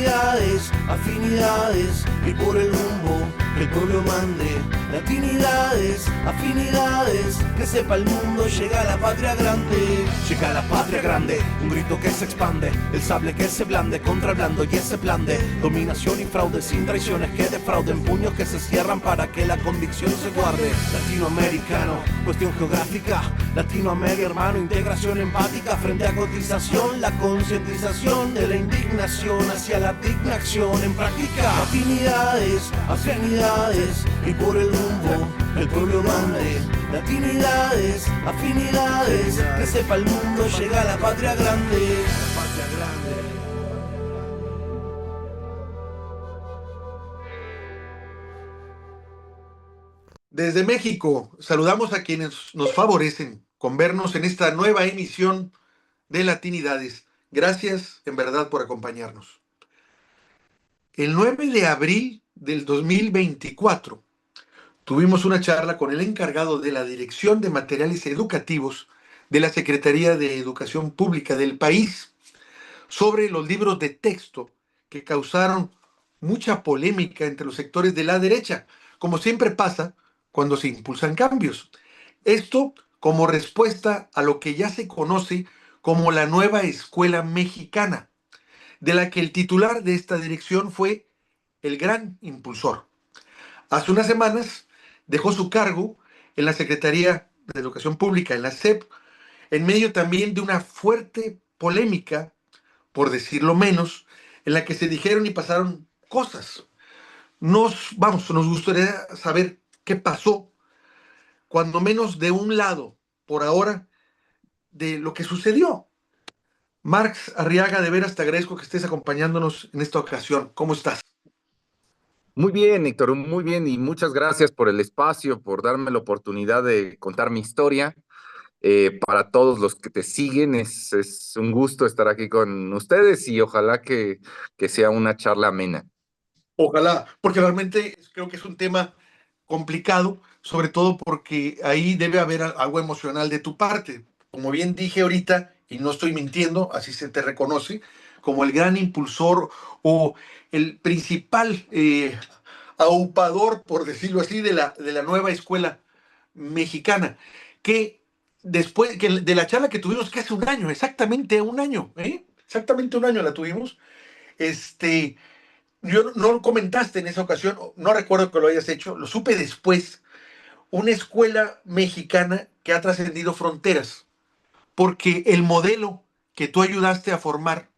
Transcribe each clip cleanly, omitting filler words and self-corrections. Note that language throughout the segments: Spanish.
Latinidades, afinidades, y por el rumbo que el pueblo mande. Latinidades, afinidades, que sepa el mundo, llega la patria grande. Llega la patria grande, un grito que se expande, el sable que se blande contra el blando y ese plan de dominación y fraude, sin traiciones que defrauden, puños que se cierran para que la convicción se guarde. Latinoamericano, cuestión geográfica, Latinoamérica hermano, integración empática frente a cotización, la concientización de la indignación hacia la digna acción en práctica. Latinidades, afinidades, y por el rumbo el pueblo mande. Latinidades, afinidades, que sepa el mundo, llega la patria grande. La patria grande. Desde México, saludamos a quienes nos favorecen con vernos en esta nueva emisión de Latinidades. Gracias, en verdad, por acompañarnos. El 9 de abril del 2024 tuvimos una charla con el encargado de la Dirección de Materiales Educativos de la Secretaría de Educación Pública del país sobre los libros de texto que causaron mucha polémica entre los sectores de la derecha, como siempre pasa cuando se impulsan cambios. Esto como respuesta a lo que ya se conoce como la nueva escuela mexicana, de la que el titular de esta dirección fue el gran impulsor. Hace unas semanas dejó su cargo en la Secretaría de Educación Pública, en la SEP, en medio también de una fuerte polémica, por decirlo menos, en la que se dijeron y pasaron cosas. Nos gustaría saber qué pasó, cuando menos de un lado, por ahora, de lo que sucedió. Marx Arriaga, de veras te agradezco que estés acompañándonos en esta ocasión. ¿Cómo estás? Muy bien, Héctor, muy bien, y muchas gracias por el espacio, por darme la oportunidad de contar mi historia. Para todos los que te siguen, es un gusto estar aquí con ustedes y ojalá que sea una charla amena. Ojalá, porque realmente creo que es un tema complicado, sobre todo porque ahí debe haber algo emocional de tu parte. Como bien dije ahorita, y no estoy mintiendo, así se te reconoce, como el gran impulsor o el principal aupador, por decirlo así, de la nueva escuela mexicana, que después de la charla que tuvimos, que hace un año, exactamente un año, exactamente un año la tuvimos, yo no lo comentaste en esa ocasión, no recuerdo que lo hayas hecho, lo supe después, una escuela mexicana que ha trascendido fronteras, porque el modelo que tú ayudaste a formar,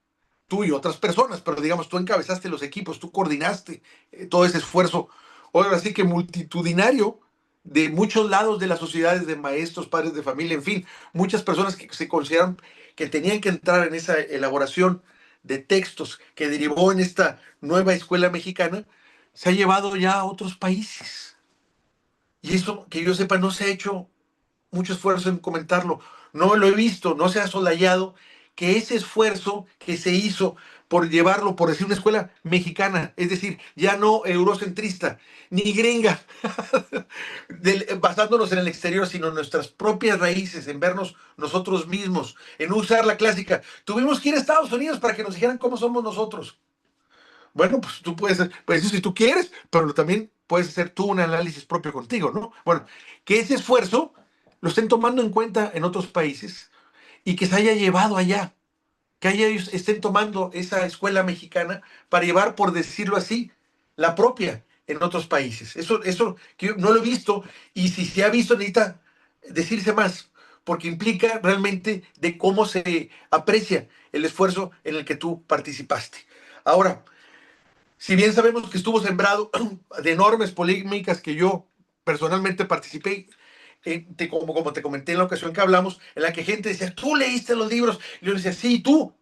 tú y otras personas, pero digamos, tú encabezaste los equipos, tú coordinaste todo ese esfuerzo, ahora sí que multitudinario, de muchos lados de las sociedades, de maestros, padres de familia, en fin, muchas personas que se consideran que tenían que entrar en esa elaboración de textos que derivó en esta nueva escuela mexicana, se ha llevado ya a otros países. Y eso, que yo sepa, no se ha hecho mucho esfuerzo en comentarlo. No lo he visto, no se ha solayado que ese esfuerzo que se hizo por llevarlo, por decir una escuela mexicana, es decir, ya no eurocentrista, ni gringa, basándonos en el exterior, sino en nuestras propias raíces, en vernos nosotros mismos, en usar la clásica. Tuvimos que ir a Estados Unidos para que nos dijeran cómo somos nosotros. Bueno, pues tú puedes decir si tú quieres, pero también puedes hacer tú un análisis propio contigo, ¿no? Bueno, que ese esfuerzo lo estén tomando en cuenta en otros países y que se haya llevado allá, que ellos estén tomando esa escuela mexicana para llevar, por decirlo así, la propia en otros países. Eso que yo no lo he visto, y si se ha visto necesita decirse más, porque implica realmente de cómo se aprecia el esfuerzo en el que tú participaste. Ahora, si bien sabemos que estuvo sembrado de enormes polémicas que yo personalmente participé, como te comenté en la ocasión que hablamos, en la que gente decía, tú leíste los libros, y yo decía, sí, tú.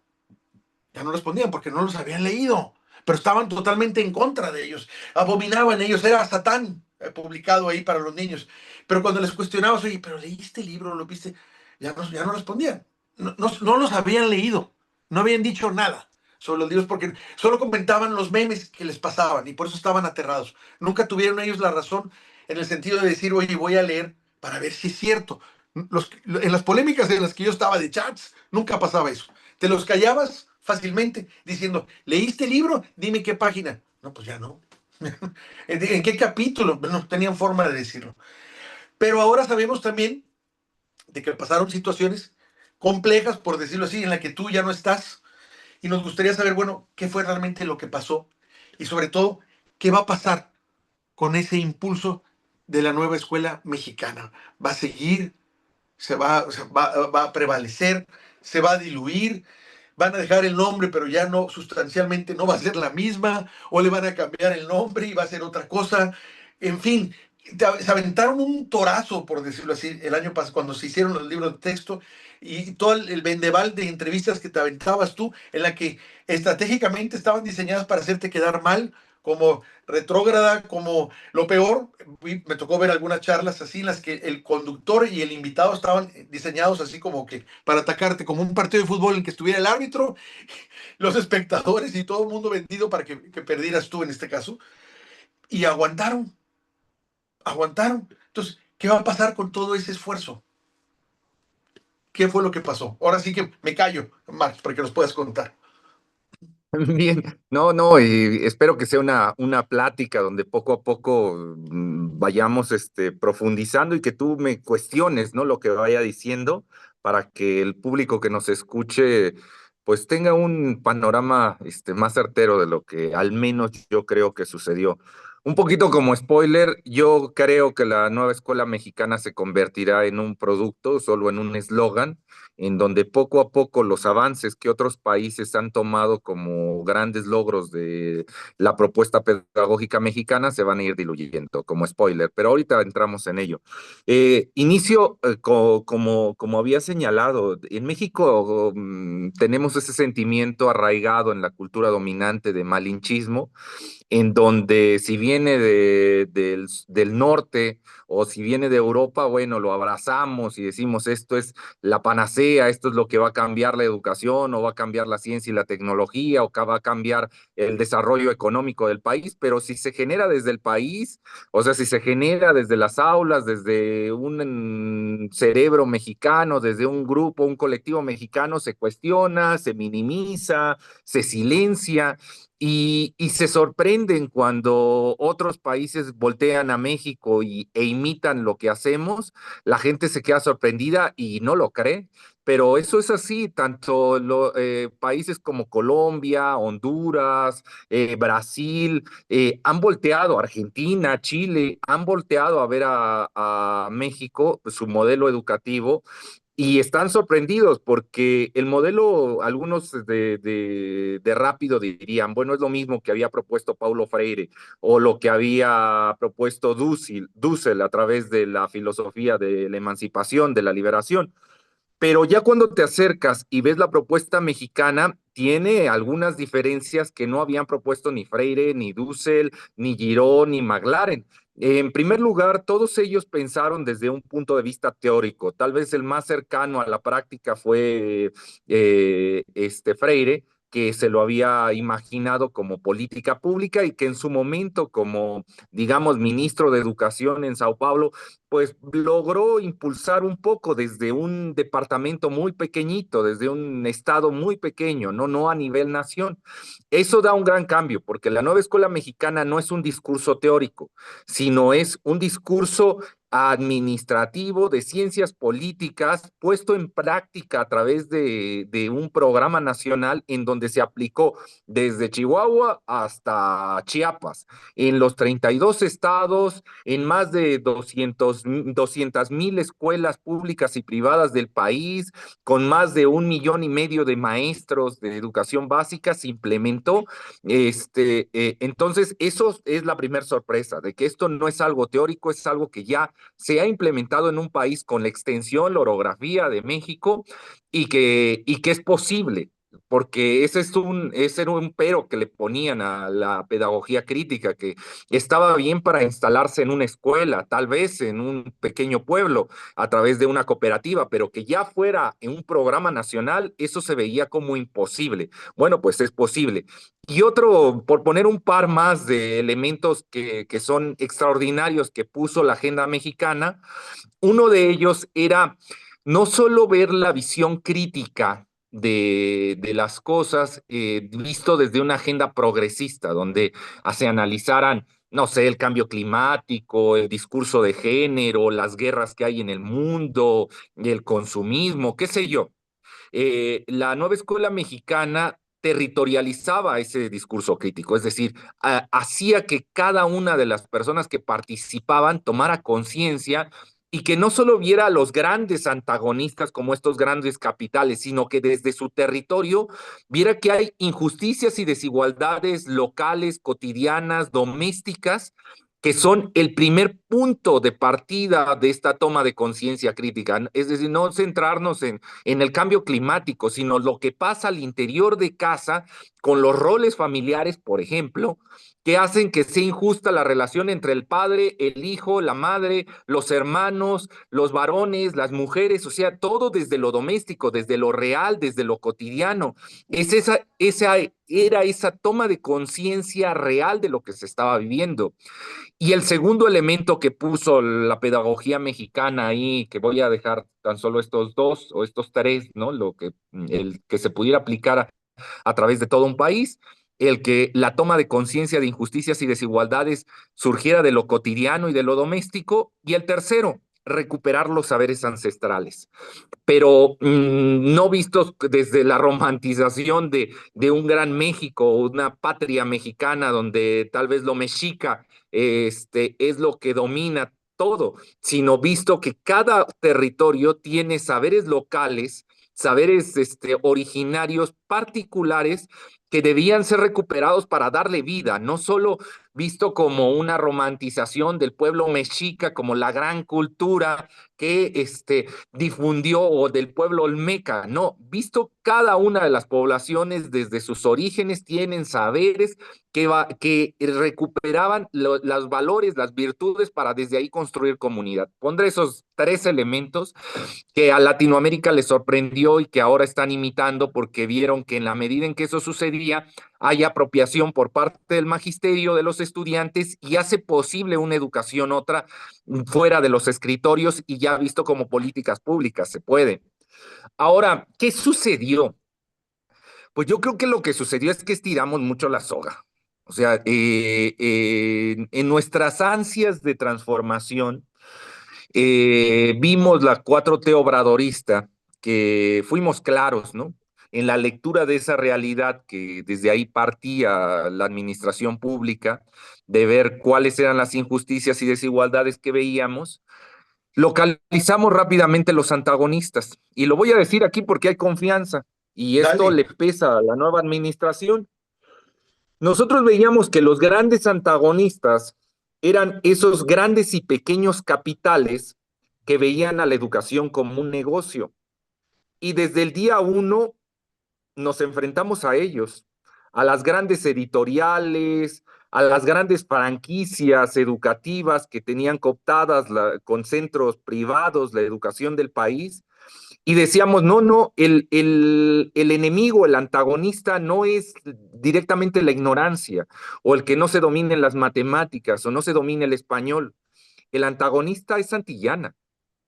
Ya no respondían porque no los habían leído, pero estaban totalmente en contra de ellos, abominaban ellos, era Satán publicado ahí para los niños. Pero cuando les cuestionabas, oye, pero leíste el libro, lo viste, ya no respondían, no los habían leído, no habían dicho nada sobre los libros porque solo comentaban los memes que les pasaban y por eso estaban aterrados. Nunca tuvieron ellos la razón en el sentido de decir, oye, voy a leer para ver si es cierto. En las polémicas en las que yo estaba de chats, nunca pasaba eso. Te los callabas fácilmente, diciendo, ¿leíste el libro? Dime qué página. No, pues ya no. ¿En qué capítulo? No tenían forma de decirlo. Pero ahora sabemos también de que pasaron situaciones complejas, por decirlo así, en la que tú ya no estás. Y nos gustaría saber, bueno, qué fue realmente lo que pasó. Y sobre todo, qué va a pasar con ese impulso de la nueva escuela mexicana. ¿Va a seguir? ¿Va a prevalecer? ¿Se va a diluir? ¿Van a dejar el nombre, pero ya no, sustancialmente no va a ser la misma? ¿O le van a cambiar el nombre y va a ser otra cosa? En fin, se aventaron un torazo, por decirlo así, el año pasado, cuando se hicieron los libros de texto y todo el vendeval de entrevistas que te aventabas tú, en la que estratégicamente estaban diseñadas para hacerte quedar mal, como retrógrada, como lo peor. Me tocó ver algunas charlas así en las que el conductor y el invitado estaban diseñados así como que para atacarte, como un partido de fútbol en que estuviera el árbitro, los espectadores y todo el mundo vendido para que perdieras tú en este caso. Y aguantaron, aguantaron. Entonces, ¿qué va a pasar con todo ese esfuerzo? ¿Qué fue lo que pasó? Ahora sí que me callo, Max, para que nos puedas contar. Bien, no, no, y espero que sea una plática donde poco a poco vayamos profundizando y que tú me cuestiones, ¿no? Lo que vaya diciendo para que el público que nos escuche pues tenga un panorama más certero de lo que al menos yo creo que sucedió. Un poquito como spoiler, yo creo que la nueva escuela mexicana se convertirá en un producto, solo en un eslogan en donde poco a poco los avances que otros países han tomado como grandes logros de la propuesta pedagógica mexicana se van a ir diluyendo, como spoiler, pero ahorita entramos en ello. Inicio, como había señalado, en México tenemos ese sentimiento arraigado en la cultura dominante de malinchismo, en donde si viene del norte o si viene de Europa, bueno, lo abrazamos y decimos esto es la panacea, esto es lo que va a cambiar la educación o va a cambiar la ciencia y la tecnología o que va a cambiar el desarrollo económico del país, pero si se genera desde el país, o sea, si se genera desde las aulas, desde un cerebro mexicano, desde un grupo, un colectivo mexicano, se cuestiona, se minimiza, se silencia. Y se sorprenden cuando otros países voltean a México e imitan lo que hacemos, la gente se queda sorprendida y no lo cree. Pero eso es así, tanto países como Colombia, Honduras, Brasil, han volteado, Argentina, Chile, han volteado a ver a México, su modelo educativo, y están sorprendidos porque el modelo, algunos de rápido dirían, bueno, es lo mismo que había propuesto Paulo Freire o lo que había propuesto Dussel a través de la filosofía de la emancipación, de la liberación. Pero ya cuando te acercas y ves la propuesta mexicana, tiene algunas diferencias que no habían propuesto ni Freire, ni Dussel, ni Girón, ni Maglarén. En primer lugar, todos ellos pensaron desde un punto de vista teórico. Tal vez el más cercano a la práctica fue Freire, que se lo había imaginado como política pública y que en su momento, como, digamos, ministro de Educación en Sao Paulo, pues logró impulsar un poco desde un departamento muy pequeñito, desde un estado muy pequeño, no a nivel nación. Eso da un gran cambio, porque la nueva escuela mexicana no es un discurso teórico, sino es un discurso administrativo de ciencias políticas puesto en práctica a través de un programa nacional en donde se aplicó desde Chihuahua hasta Chiapas, en los 32 estados, en más de 200,000 escuelas públicas y privadas del país, con más de 1,5 millones de maestros de educación básica, se implementó. Entonces, eso es la primera sorpresa, de que esto no es algo teórico, es algo que ya se ha implementado en un país con la extensión, la orografía de México y que es posible porque ese era un pero que le ponían a la pedagogía crítica, que estaba bien para instalarse en una escuela, tal vez en un pequeño pueblo, a través de una cooperativa, pero que ya fuera en un programa nacional, eso se veía como imposible. Bueno, pues es posible. Y otro, por poner un par más de elementos que son extraordinarios que puso la agenda mexicana, uno de ellos era no solo ver la visión crítica de las cosas visto desde una agenda progresista, donde se analizaran, no sé, el cambio climático, el discurso de género, las guerras que hay en el mundo, el consumismo, qué sé yo. La nueva escuela mexicana territorializaba ese discurso crítico, es decir, hacía que cada una de las personas que participaban tomara conciencia y que no solo viera a los grandes antagonistas como estos grandes capitales, sino que desde su territorio viera que hay injusticias y desigualdades locales, cotidianas, domésticas, que son el primer punto de partida de esta toma de conciencia crítica. Es decir, no centrarnos en el cambio climático, sino lo que pasa al interior de casa con los roles familiares, por ejemplo, que hacen que sea injusta la relación entre el padre, el hijo, la madre, los hermanos, los varones, las mujeres, o sea, todo desde lo doméstico, desde lo real, desde lo cotidiano. Era esa toma de conciencia real de lo que se estaba viviendo. Y el segundo elemento que puso la pedagogía mexicana ahí, que voy a dejar tan solo estos dos o estos tres, ¿no? El que se pudiera aplicar a través de todo un país, el que la toma de conciencia de injusticias y desigualdades surgiera de lo cotidiano y de lo doméstico, y el tercero, recuperar los saberes ancestrales, pero no vistos desde la romantización de un gran México, una patria mexicana donde tal vez lo mexica es lo que domina todo, sino visto que cada territorio tiene saberes locales, saberes originarios particulares que debían ser recuperados para darle vida, no solo visto como una romantización del pueblo mexica, como la gran cultura que difundió, o del pueblo olmeca, no, visto cada una de las poblaciones desde sus orígenes tienen saberes que recuperaban los valores, las virtudes para desde ahí construir comunidad. Pondré esos tres elementos que a Latinoamérica les sorprendió y que ahora están imitando porque vieron que en la medida en que eso sucedía, hay apropiación por parte del magisterio de los estudiantes y hace posible una educación otra fuera de los escritorios y ya visto como políticas públicas, se puede. Ahora, ¿qué sucedió? Pues yo creo que lo que sucedió es que estiramos mucho la soga. O sea, en nuestras ansias de transformación, vimos la 4T obradorista, que fuimos claros, ¿no? En la lectura de esa realidad que desde ahí partía la administración pública, de ver cuáles eran las injusticias y desigualdades que veíamos, localizamos rápidamente los antagonistas. Y lo voy a decir aquí porque hay confianza y esto Dale. le pesa a la nueva administración. Nosotros veíamos que los grandes antagonistas eran esos grandes y pequeños capitales que veían a la educación como un negocio. Y desde el día uno nos enfrentamos a ellos, a las grandes editoriales, a las grandes franquicias educativas que tenían cooptadas con centros privados la educación del país, y decíamos, no, no, el enemigo, el antagonista no es directamente la ignorancia o el que no se domine las matemáticas o no se domine el español. El antagonista es Santillana,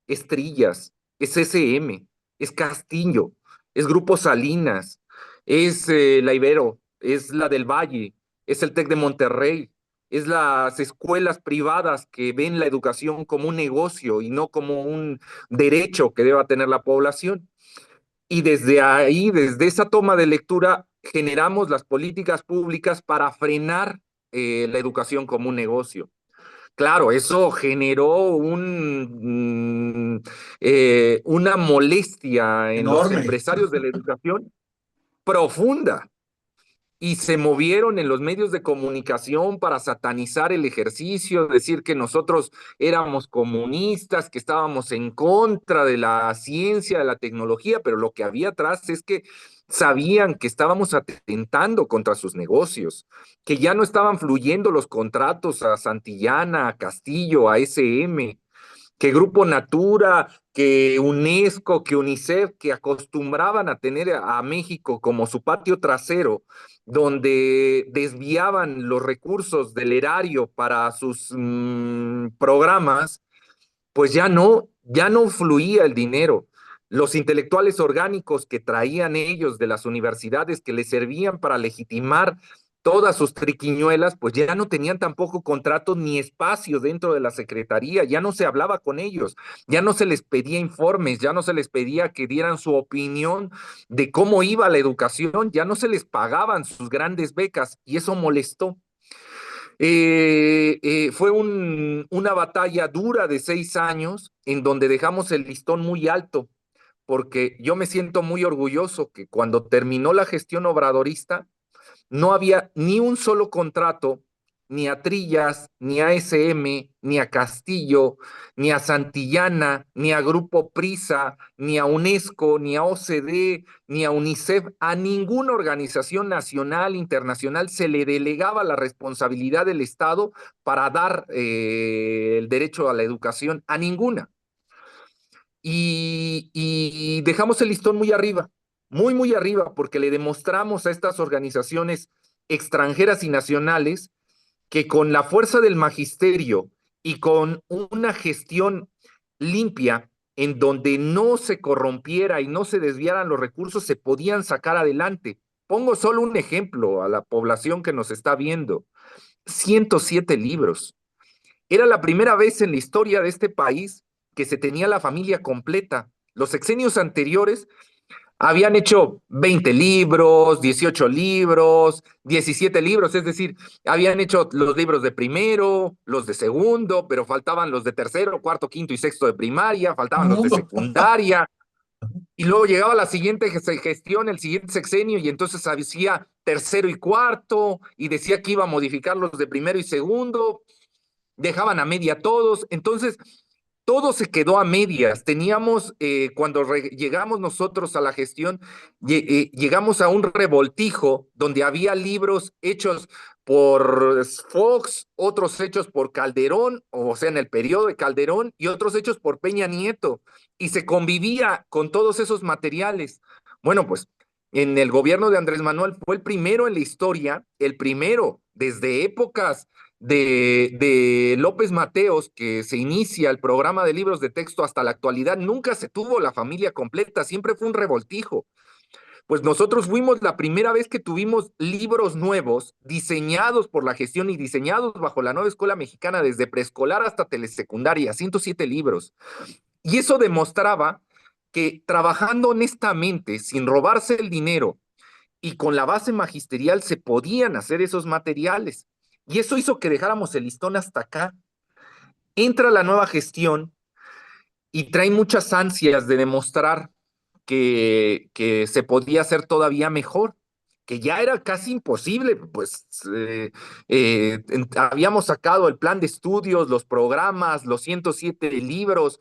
es Trillas, es SM, es Castillo, es Grupo Salinas, es la Ibero, es la del Valle, es el TEC de Monterrey, es las escuelas privadas que ven la educación como un negocio y no como un derecho que deba tener la población. Y desde ahí, desde esa toma de lectura, generamos las políticas públicas para frenar la educación como un negocio. Claro, eso generó una molestia en los Enorme. empresarios de la educación profunda y se movieron en los medios de comunicación para satanizar el ejercicio, decir que nosotros éramos comunistas, que estábamos en contra de la ciencia, de la tecnología, pero lo que había atrás es que sabían que estábamos atentando contra sus negocios, que ya no estaban fluyendo los contratos a Santillana, a Castillo, a SM, que Grupo Natura, que UNESCO, que UNICEF, que acostumbraban a tener a México como su patio trasero, donde desviaban los recursos del erario para sus programas, pues ya no fluía el dinero. Los intelectuales orgánicos que traían ellos de las universidades que les servían para legitimar todas sus triquiñuelas, pues ya no tenían tampoco contratos ni espacio dentro de la secretaría, ya no se hablaba con ellos, ya no se les pedía informes, ya no se les pedía que dieran su opinión de cómo iba la educación, ya no se les pagaban sus grandes becas y eso molestó. Fue una batalla dura de 6 años en donde dejamos el listón muy alto, porque yo me siento muy orgulloso que cuando terminó la gestión obradorista, no había ni un solo contrato, ni a Trillas, ni a SM, ni a Castillo, ni a Santillana, ni a Grupo Prisa, ni a UNESCO, ni a OCDE, ni a UNICEF, a ninguna organización nacional, internacional, se le delegaba la responsabilidad del Estado para dar el derecho a la educación, a ninguna. Y dejamos el listón muy arriba, muy arriba, porque le demostramos a estas organizaciones extranjeras y nacionales que con la fuerza del magisterio y con una gestión limpia, en donde no se corrompiera y no se desviaran los recursos, se podían sacar adelante. Pongo solo un ejemplo a la población que nos está viendo. 107 libros. Era la primera vez en la historia de este país que se tenía la familia completa. Los sexenios anteriores habían hecho 20 libros, 18 libros, 17 libros, es decir, habían hecho los libros de primero, los de segundo, pero faltaban los de tercero, cuarto, quinto y sexto de primaria, faltaban los de secundaria, y luego llegaba la siguiente gestión, el siguiente sexenio, y entonces hacía tercero y cuarto, y decía que iba a modificar los de primero y segundo, dejaban a media todos, entonces todo se quedó a medias. Teníamos, cuando llegamos nosotros a la gestión, llegamos a un revoltijo donde había libros hechos por Fox, otros hechos por Calderón, o sea, en el periodo de Calderón, y otros hechos por Peña Nieto, y se convivía con todos esos materiales. Bueno, pues en el gobierno de Andrés Manuel fue el primero en la historia, el primero desde épocas de López Mateos, que se inicia el programa de libros de texto hasta la actualidad, nunca se tuvo la familia completa, siempre fue un revoltijo. Pues nosotros fuimos la primera vez que tuvimos libros nuevos, diseñados por la gestión y diseñados bajo la nueva escuela mexicana, desde preescolar hasta telesecundaria, 107 libros. Y eso demostraba que trabajando honestamente, sin robarse el dinero, y con la base magisterial se podían hacer esos materiales. Y eso hizo que dejáramos el listón hasta acá. Entra la nueva gestión y trae muchas ansias de demostrar que se podía hacer todavía mejor, que ya era casi imposible, pues habíamos sacado el plan de estudios, los programas, los 107 libros,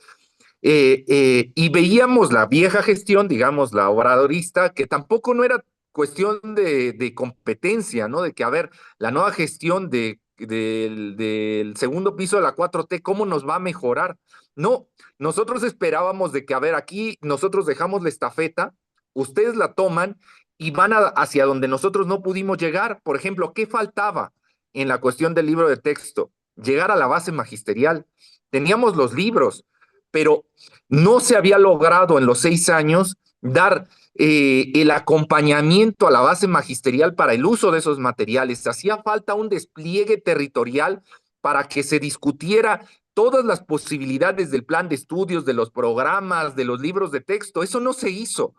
y veíamos la vieja gestión, digamos, la obradorista, que tampoco no era cuestión de competencia, ¿no? De que, a ver, la nueva gestión del segundo piso de la 4T, ¿cómo nos va a mejorar? No, nosotros esperábamos de que, a ver, aquí nosotros dejamos la estafeta, ustedes la toman y van hacia donde nosotros no pudimos llegar. Por ejemplo, ¿qué faltaba en la cuestión del libro de texto? Llegar a la base magisterial. Teníamos los libros, pero no se había logrado en los 6 años dar el acompañamiento a la base magisterial para el uso de esos materiales. Hacía falta un despliegue territorial para que se discutiera todas las posibilidades del plan de estudios, de los programas, de los libros de texto. Eso no se hizo.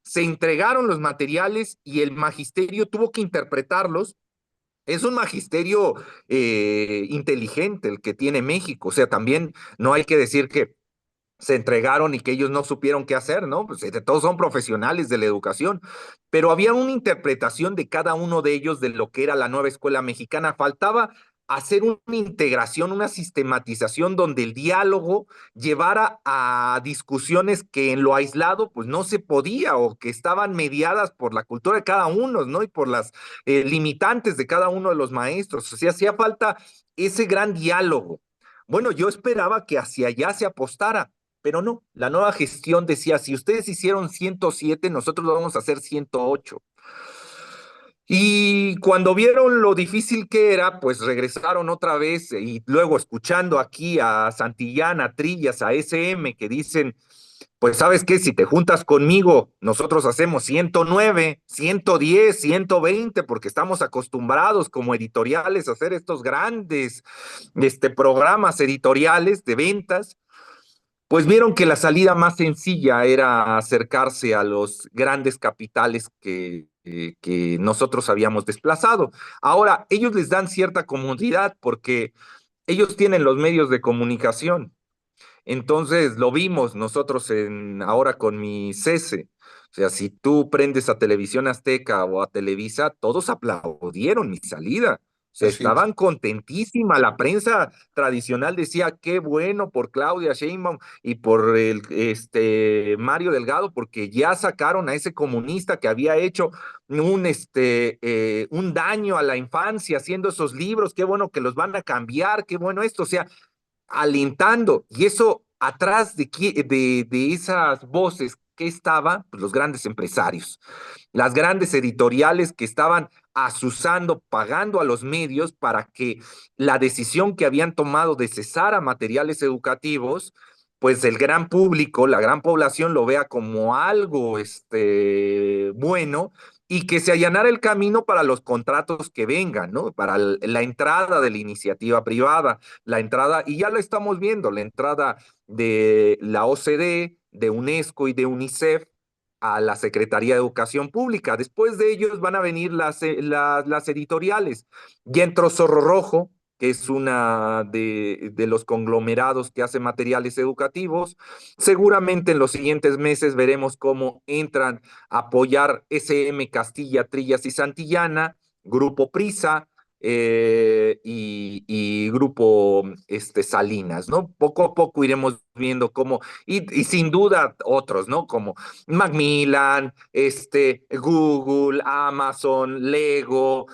Se entregaron los materiales y el magisterio tuvo que interpretarlos. Es un magisterio inteligente el que tiene México. O sea, también no hay que decir que se entregaron y que ellos no supieron qué hacer, ¿no? Pues todos son profesionales de la educación, pero había una interpretación de cada uno de ellos de lo que era la nueva escuela mexicana. Faltaba hacer una integración, una sistematización donde el diálogo llevara a discusiones que en lo aislado pues no se podía o que estaban mediadas por la cultura de cada uno, ¿no? Y por las limitantes de cada uno de los maestros. O sea, hacía falta ese gran diálogo. Bueno, yo esperaba que hacia allá se apostara, pero no, la nueva gestión decía, si ustedes hicieron 107, nosotros lo vamos a hacer 108. Y cuando vieron lo difícil que era, pues regresaron otra vez y luego escuchando aquí a Santillana, a Trillas, a SM, que dicen pues sabes qué, si te juntas conmigo, nosotros hacemos 109, 110, 120, porque estamos acostumbrados como editoriales a hacer estos grandes programas editoriales de ventas. Pues vieron que la salida más sencilla era acercarse a los grandes capitales que nosotros habíamos desplazado. Ahora, ellos les dan cierta comodidad porque ellos tienen los medios de comunicación. Entonces lo vimos nosotros ahora con mi cese. O sea, si tú prendes a Televisión Azteca o a Televisa, todos aplaudieron mi salida. O sea, Así es. estaban contentísima. La prensa tradicional decía, qué bueno por Claudia Sheinbaum y por el Mario Delgado, porque ya sacaron a ese comunista que había hecho un daño a la infancia haciendo esos libros. Qué bueno que los van a cambiar, qué bueno esto. O sea, alentando. Y eso atrás de esas voces que estaban, pues, los grandes empresarios, las grandes editoriales que estaban asusando, pagando a los medios para que la decisión que habían tomado de cesar a materiales educativos, pues el gran público, la gran población lo vea como algo bueno, y que se allanara el camino para los contratos que vengan, ¿no? Para la entrada de la iniciativa privada, la entrada, y ya lo estamos viendo, la entrada de la OCDE, de UNESCO y de UNICEF a la Secretaría de Educación Pública. Después de ellos van a venir las editoriales. Ya entró Zorro Rojo, que es una de los conglomerados que hace materiales educativos. Seguramente en los siguientes meses veremos cómo entran a apoyar SM Castilla, Trillas y Santillana, Grupo Prisa, y Grupo Salinas, ¿no? Poco a poco iremos viendo cómo, y sin duda otros, ¿no? Como Macmillan, Google, Amazon, Lego,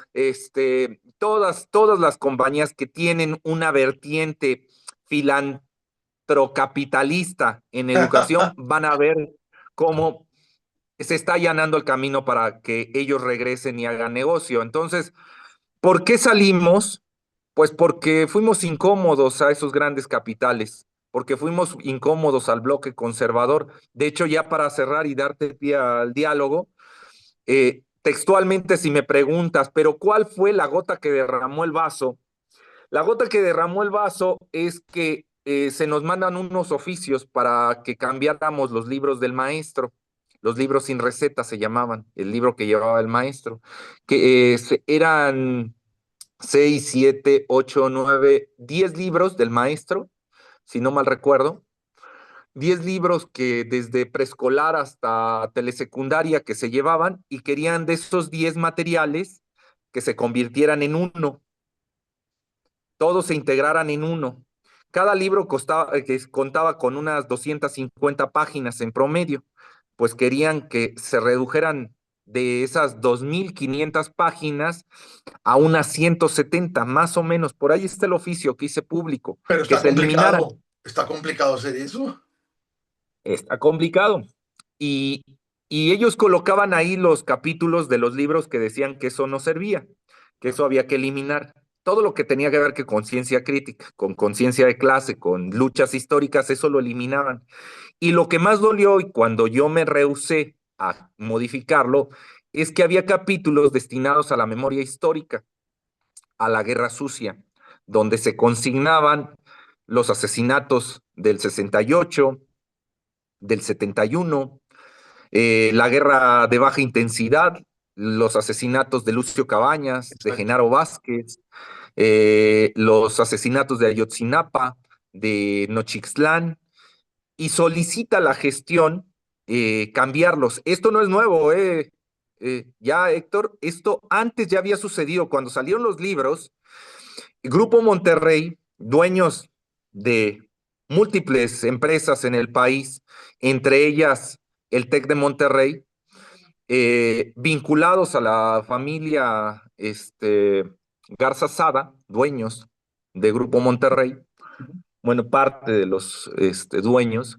todas las compañías que tienen una vertiente filantrocapitalista en educación van a ver cómo se está allanando el camino para que ellos regresen y hagan negocio. Entonces, ¿por qué salimos? Pues porque fuimos incómodos a esos grandes capitales, porque fuimos incómodos al bloque conservador. De hecho, ya para cerrar y darte pie al diálogo, textualmente si me preguntas, pero ¿cuál fue la gota que derramó el vaso? La gota que derramó el vaso es que se nos mandan unos oficios para que cambiáramos los libros del maestro. Los libros sin receta se llamaban, el libro que llevaba el maestro, que eran 6, 7, 8, 9, 10 libros del maestro, si no mal recuerdo. 10 libros que desde preescolar hasta telesecundaria que se llevaban, y querían de esos 10 materiales que se convirtieran en uno, todos se integraran en uno. Cada libro contaba con unas 250 páginas en promedio, pues querían que se redujeran de esas 2.500 páginas a unas 170, más o menos. Por ahí está el oficio que hice público, Pero que se eliminaran. está complicado hacer eso. Está complicado. Y, y ellos colocaban ahí los capítulos de los libros que decían que eso no servía, que eso había que eliminar. Todo lo que tenía que ver con conciencia crítica, con conciencia de clase, con luchas históricas, eso lo eliminaban. Y lo que más dolió, y cuando yo me rehusé a modificarlo, es que había capítulos destinados a la memoria histórica, a la guerra sucia, donde se consignaban los asesinatos del 68, del 71, la guerra de baja intensidad, los asesinatos de Lucio Cabañas, de Exacto. Genaro Vázquez, los asesinatos de Ayotzinapa, de Nochixtlán, y solicita la gestión cambiarlos. Esto no es nuevo, ya Héctor, esto antes ya había sucedido cuando salieron los libros. Grupo Monterrey, dueños de múltiples empresas en el país, entre ellas el TEC de Monterrey, vinculados a la familia Garza Sada, dueños de Grupo Monterrey, bueno, parte de los dueños,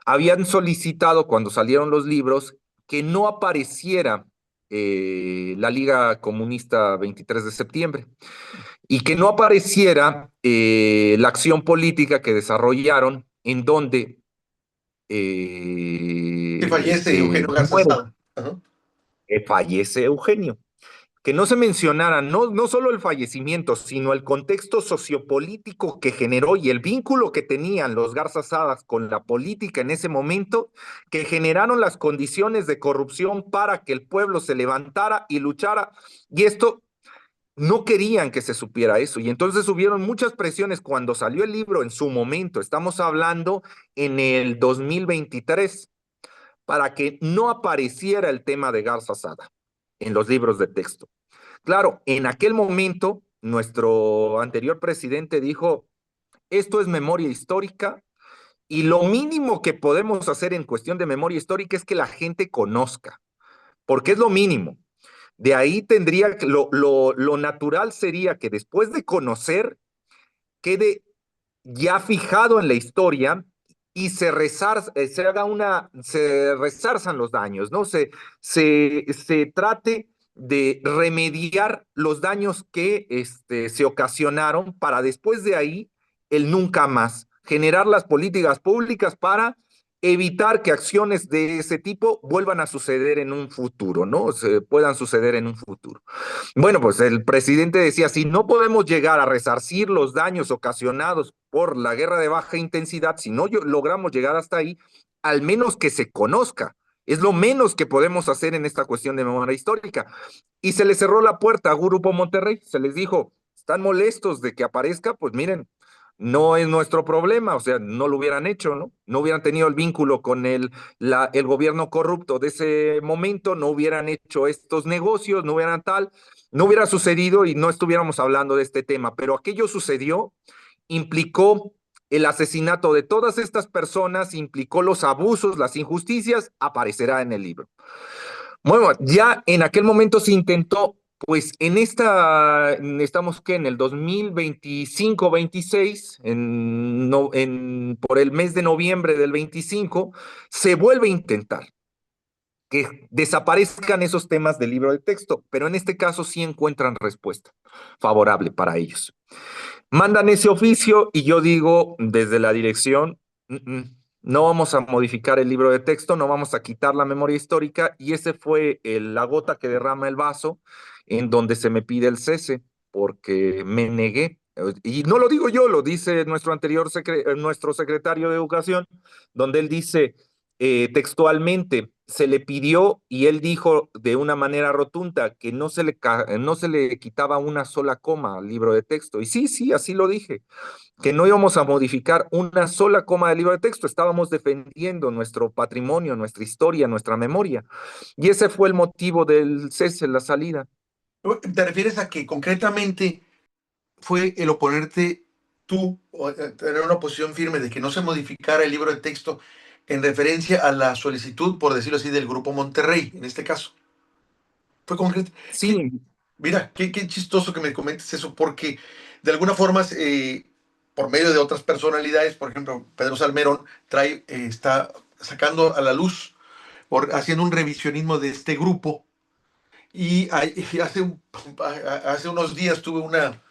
habían solicitado cuando salieron los libros que no apareciera la Liga Comunista 23 de septiembre y que no apareciera la acción política que desarrollaron, en donde Que fallece Eugenio Garza muere, Sada. Ajá. fallece Eugenio. Que no se mencionara no solo el fallecimiento, sino el contexto sociopolítico que generó y el vínculo que tenían los Garza Sadas con la política en ese momento, que generaron las condiciones de corrupción para que el pueblo se levantara y luchara. Y esto no querían que se supiera eso. Y entonces hubieron muchas presiones cuando salió el libro en su momento. Estamos hablando en el 2023 para que no apareciera el tema de Garza Sada en los libros de texto. Claro, en aquel momento, nuestro anterior presidente dijo, esto es memoria histórica y lo mínimo que podemos hacer en cuestión de memoria histórica es que la gente conozca, porque es lo mínimo. De ahí tendría que, lo natural sería que después de conocer, quede ya fijado en la historia y se resarzan los daños, ¿no? Se trate de remediar los daños que se ocasionaron para después de ahí el nunca más, generar las políticas públicas para evitar que acciones de ese tipo vuelvan a suceder en un futuro, ¿no? Se puedan suceder en un futuro. Bueno, pues el presidente decía, si no podemos llegar a resarcir los daños ocasionados por la guerra de baja intensidad, si no logramos llegar hasta ahí, al menos que se conozca. Es lo menos que podemos hacer en esta cuestión de memoria histórica. Y se les cerró la puerta a Grupo Monterrey, se les dijo, están molestos de que aparezca, pues miren, no es nuestro problema, o sea, no lo hubieran hecho, ¿no? No hubieran tenido el vínculo con el gobierno corrupto de ese momento, no hubieran hecho estos negocios, no hubieran tal, no hubiera sucedido y no estuviéramos hablando de este tema, pero aquello sucedió, implicó el asesinato de todas estas personas, implicó los abusos, las injusticias, aparecerá en el libro. Bueno, ya en aquel momento se intentó, pues estamos que en el 2025-26, por el mes de noviembre del 25, se vuelve a intentar que desaparezcan esos temas del libro de texto, pero en este caso sí encuentran respuesta favorable para ellos. Mandan ese oficio y yo digo desde la dirección, no vamos a modificar el libro de texto, no vamos a quitar la memoria histórica y ese fue la gota que derrama el vaso en donde se me pide el cese porque me negué. Y no lo digo yo, lo dice nuestro secretario de Educación, donde él dice textualmente, se le pidió y él dijo de una manera rotunda que no se le quitaba una sola coma al libro de texto. Y sí, sí, así lo dije, que no íbamos a modificar una sola coma del libro de texto, estábamos defendiendo nuestro patrimonio, nuestra historia, nuestra memoria. Y ese fue el motivo del cese, la salida. ¿Te refieres a que concretamente fue el oponerte tú, o tener una posición firme de que no se modificara el libro de texto en referencia a la solicitud, por decirlo así, del Grupo Monterrey, en este caso? Fue concreto. Sí, Mira, qué chistoso que me comentes eso, porque de alguna forma, por medio de otras personalidades, por ejemplo, Pedro Salmerón está sacando a la luz, haciendo un revisionismo de este grupo. Y hace unos días tuve una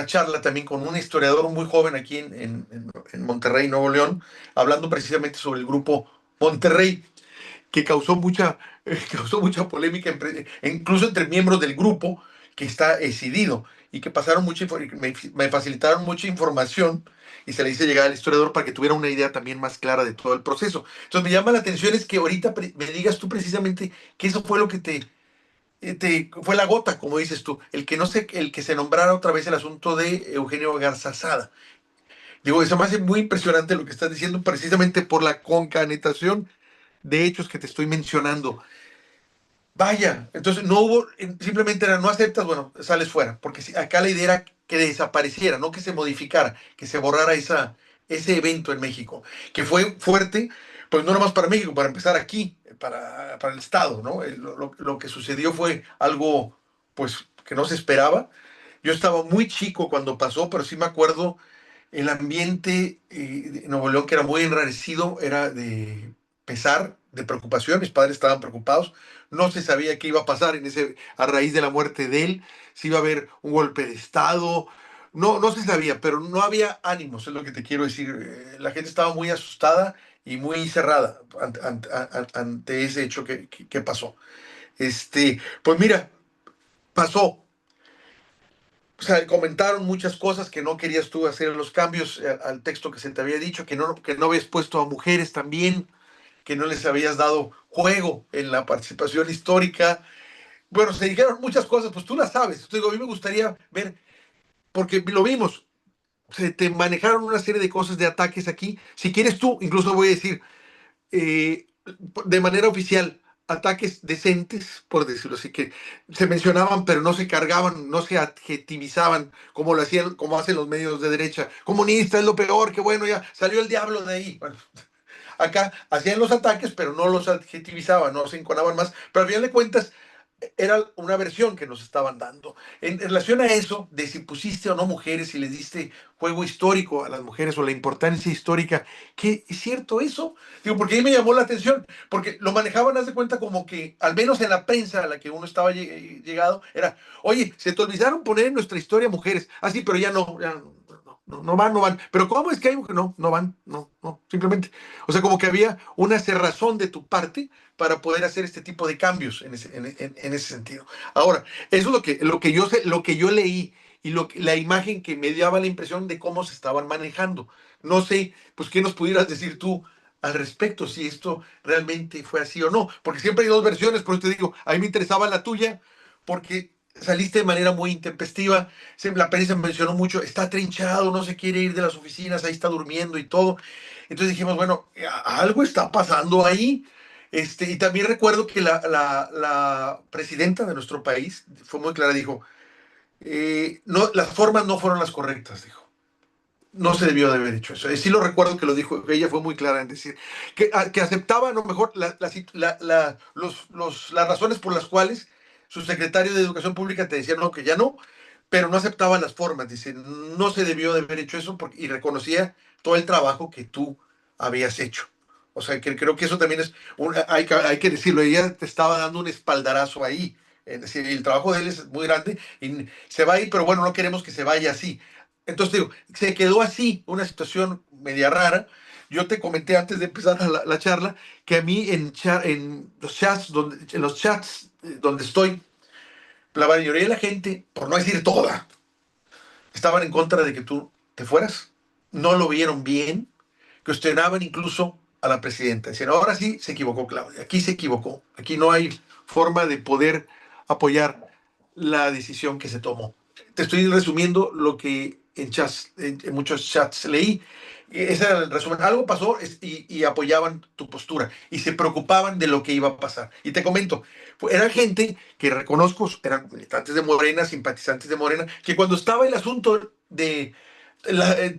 charla también con un historiador muy joven aquí en Monterrey, Nuevo León, hablando precisamente sobre el grupo Monterrey, que causó mucha polémica, incluso entre miembros del grupo que está decidido y que me facilitaron mucha información y se le hice llegar al historiador para que tuviera una idea también más clara de todo el proceso. Entonces me llama la atención es que ahorita me digas tú precisamente que eso fue lo que fue la gota, como dices tú, el que se nombrara otra vez el asunto de Eugenio Garza Sada. Digo, eso me hace muy impresionante lo que estás diciendo, precisamente por la concatenación de hechos que te estoy mencionando. Vaya, entonces no hubo, simplemente era no aceptas, bueno, sales fuera, porque acá la idea era que desapareciera, no que se modificara, que se borrara ese evento en México, que fue fuerte, pues no nomás para México, para empezar aquí, para el Estado, ¿no? Lo que sucedió fue algo, pues, que no se esperaba. Yo estaba muy chico cuando pasó, pero sí me acuerdo el ambiente de Nuevo León, que era muy enrarecido, era de pesar, de preocupación. Mis padres estaban preocupados. No se sabía qué iba a pasar a raíz de la muerte de él, si iba a haber un golpe de Estado. No se sabía, pero no había ánimos, es lo que te quiero decir. La gente estaba muy asustada y muy cerrada ante ese hecho que pasó. Pues mira, pasó. O sea, comentaron muchas cosas que no querías tú hacer los cambios al texto que se te había dicho, que no habías puesto a mujeres también, que no les habías dado juego en la participación histórica. Bueno, se dijeron muchas cosas, pues tú las sabes. Te digo, a mí me gustaría ver, porque lo vimos, se te manejaron una serie de cosas de ataques aquí. Si quieres tú, incluso voy a decir, eh, de manera oficial, ataques decentes, por decirlo así, que se mencionaban, pero no se cargaban, no se adjetivizaban como lo hacían, como hacen los medios de derecha. Comunista es lo peor, que bueno, ya salió el diablo de ahí. Bueno, acá hacían los ataques, pero no los adjetivizaban, no se enconaban más. Pero al final de cuentas, era una versión que nos estaban dando. En relación a eso, de si pusiste o no mujeres, si les diste juego histórico a las mujeres o la importancia histórica, ¿qué es cierto eso? Digo, porque ahí me llamó la atención, porque lo manejaban, haz de cuenta, como que, al menos en la prensa a la que uno estaba llegado, era, oye, se te olvidaron poner en nuestra historia mujeres. Ah, sí, pero ya no, no van, no van. Pero ¿cómo es que hay mujeres? No, no van, no, simplemente. O sea, como que había una cerrazón de tu parte para poder hacer este tipo de cambios en ese sentido. Ahora, eso es lo que yo sé, lo que yo leí y la imagen que me daba la impresión de cómo se estaban manejando. No sé, pues, qué nos pudieras decir tú al respecto, si esto realmente fue así o no, porque siempre hay dos versiones, por eso te digo, a mí me interesaba la tuya, porque saliste de manera muy intempestiva, la prensa mencionó mucho, está trinchado, no se quiere ir de las oficinas, ahí está durmiendo y todo. Entonces dijimos, bueno, algo está pasando ahí. Y también recuerdo que la presidenta de nuestro país fue muy clara, dijo, no, las formas no fueron las correctas, dijo. No se debió de haber hecho eso. Sí lo recuerdo que lo dijo, ella fue muy clara en decir que aceptaba a lo mejor las razones por las cuales su secretario de Educación Pública te decía no, que ya no, pero no aceptaba las formas. Dice, no se debió de haber hecho eso y reconocía todo el trabajo que tú habías hecho. O sea, que creo que eso también hay que decirlo, ella te estaba dando un espaldarazo ahí. Es decir, el trabajo de él es muy grande y se va a ir, pero bueno, no queremos que se vaya así. Entonces digo, se quedó así, una situación media rara. Yo te comenté antes de empezar la charla que a mí en los chats donde estoy, la mayoría de la gente, por no decir toda, estaban en contra de que tú te fueras. No lo vieron bien, cuestionaban incluso a la presidenta. Decían, ahora sí se equivocó Claudia, aquí se equivocó, aquí no hay forma de poder apoyar la decisión que se tomó. Te estoy resumiendo lo que en muchos chats leí. Ese era el resumen. Algo pasó y apoyaban tu postura y se preocupaban de lo que iba a pasar. Y te comento, era gente que reconozco, eran militantes de Morena, simpatizantes de Morena, que cuando estaba el asunto de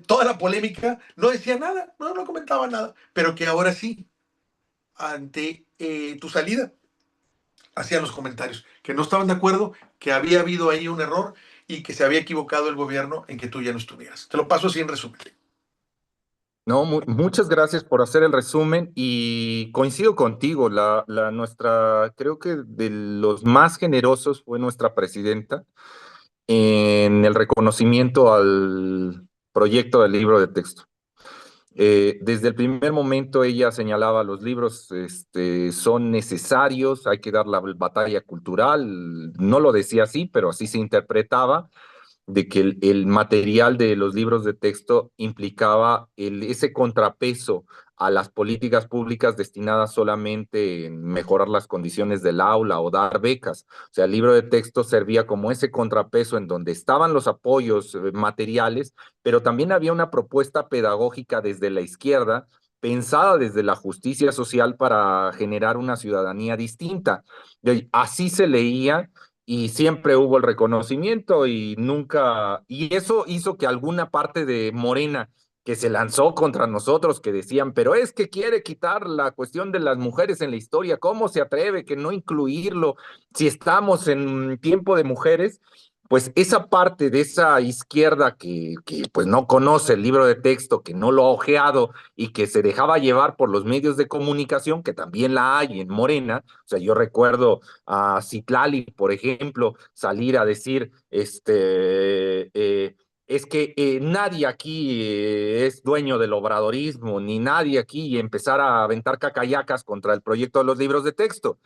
toda la polémica, no decía nada, no comentaba nada, pero que ahora sí, ante tu salida, hacían los comentarios, que no estaban de acuerdo, que había habido ahí un error y que se había equivocado el gobierno en que tú ya no estuvieras. Te lo paso así en resumen. No, muchas gracias por hacer el resumen y coincido contigo, creo que de los más generosos fue nuestra presidenta en el reconocimiento al proyecto del libro de texto. Desde el primer momento ella señalaba los libros son necesarios, hay que dar la batalla cultural, no lo decía así, pero así se interpretaba, de que el material de los libros de texto implicaba ese contrapeso a las políticas públicas destinadas solamente en mejorar las condiciones del aula o dar becas. O sea, el libro de texto servía como ese contrapeso en donde estaban los apoyos materiales, pero también había una propuesta pedagógica desde la izquierda, pensada desde la justicia social para generar una ciudadanía distinta. Así se leía y siempre hubo el reconocimiento y eso hizo que alguna parte de Morena que se lanzó contra nosotros, que decían, pero es que quiere quitar la cuestión de las mujeres en la historia, ¿cómo se atreve que no incluirlo si estamos en tiempo de mujeres? Pues esa parte de esa izquierda que pues no conoce el libro de texto, que no lo ha ojeado y que se dejaba llevar por los medios de comunicación, que también la hay en Morena. O sea, yo recuerdo a Citlali, por ejemplo, salir a decir, es que nadie aquí es dueño del obradorismo, ni nadie aquí empezar a aventar cacayacas contra el proyecto de los libros de texto.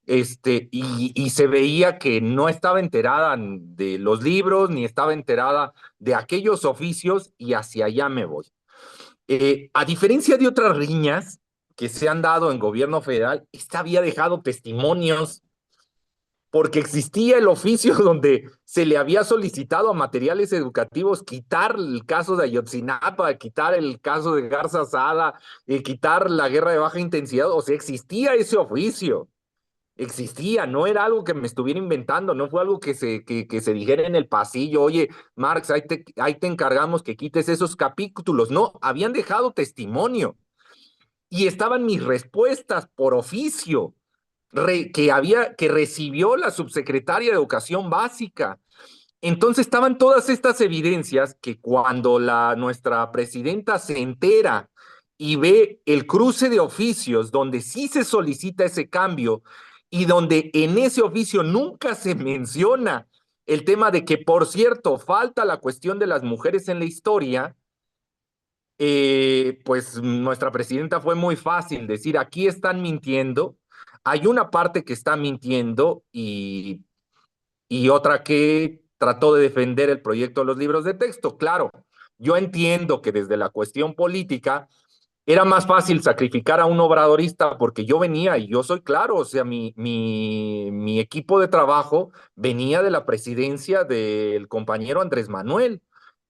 Y se veía que no estaba enterada de los libros, ni estaba enterada de aquellos oficios, y hacia allá me voy. A diferencia de otras riñas que se han dado en gobierno federal, esta había dejado testimonios porque existía el oficio donde se le había solicitado a materiales educativos quitar el caso de Ayotzinapa, quitar el caso de Garza Sada, quitar la guerra de baja intensidad. O sea, existía ese oficio, existía, no era algo que me estuviera inventando, no fue algo que se dijera en el pasillo, oye, Marx, ahí te encargamos que quites esos capítulos. No, habían dejado testimonio y estaban mis respuestas por oficio que recibió la subsecretaria de Educación Básica. Entonces estaban todas estas evidencias que cuando nuestra presidenta se entera y ve el cruce de oficios donde sí se solicita ese cambio y donde en ese oficio nunca se menciona el tema de que, por cierto, falta la cuestión de las mujeres en la historia, pues nuestra presidenta fue muy fácil decir, aquí están mintiendo, hay una parte que está mintiendo y otra que trató de defender el proyecto de los libros de texto. Claro, yo entiendo que desde la cuestión política era más fácil sacrificar a un obradorista porque yo venía, y yo soy claro, o sea, mi equipo de trabajo venía de la presidencia del compañero Andrés Manuel,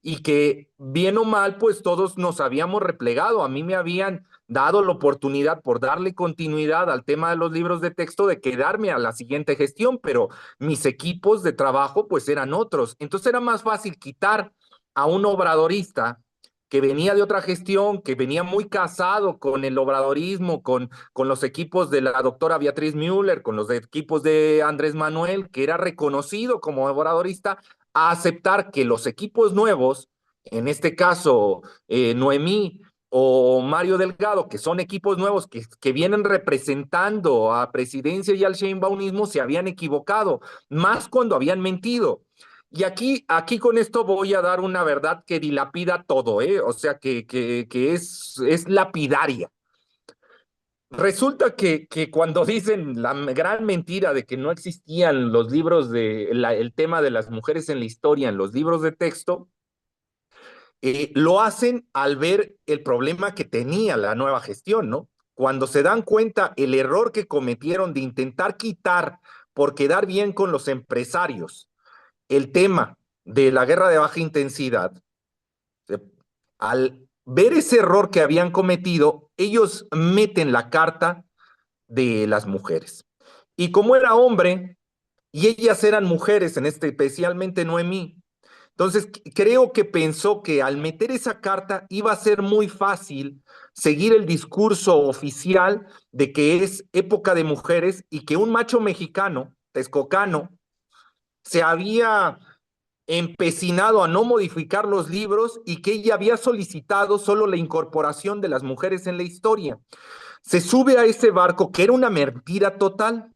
y que bien o mal, pues todos nos habíamos replegado. A mí me habían dado la oportunidad, por darle continuidad al tema de los libros de texto, de quedarme a la siguiente gestión, pero mis equipos de trabajo pues eran otros. Entonces era más fácil quitar a un obradorista que venía de otra gestión, que venía muy casado con el obradorismo, con los equipos de la doctora Beatriz Müller, con los equipos de Andrés Manuel, que era reconocido como obradorista, a aceptar que los equipos nuevos, en este caso Noemí o Mario Delgado, que son equipos nuevos que vienen representando a Presidencia y al Sheinbaumismo, se habían equivocado, más cuando habían mentido. Y aquí con esto voy a dar una verdad que dilapida todo, ¿eh? O sea, que es lapidaria. Resulta que cuando dicen la gran mentira de que no existían los libros el tema de las mujeres en la historia en los libros de texto, lo hacen al ver el problema que tenía la nueva gestión, ¿no? Cuando se dan cuenta el error que cometieron de intentar quitar por quedar bien con los empresarios el tema de la guerra de baja intensidad, al ver ese error que habían cometido, ellos meten la carta de las mujeres. Y como era hombre, y ellas eran mujeres, especialmente Noemí, entonces creo que pensó que al meter esa carta iba a ser muy fácil seguir el discurso oficial de que es época de mujeres y que un macho mexicano, texcocano, se había empecinado a no modificar los libros y que ella había solicitado solo la incorporación de las mujeres en la historia. Se sube a ese barco, que era una mentira total.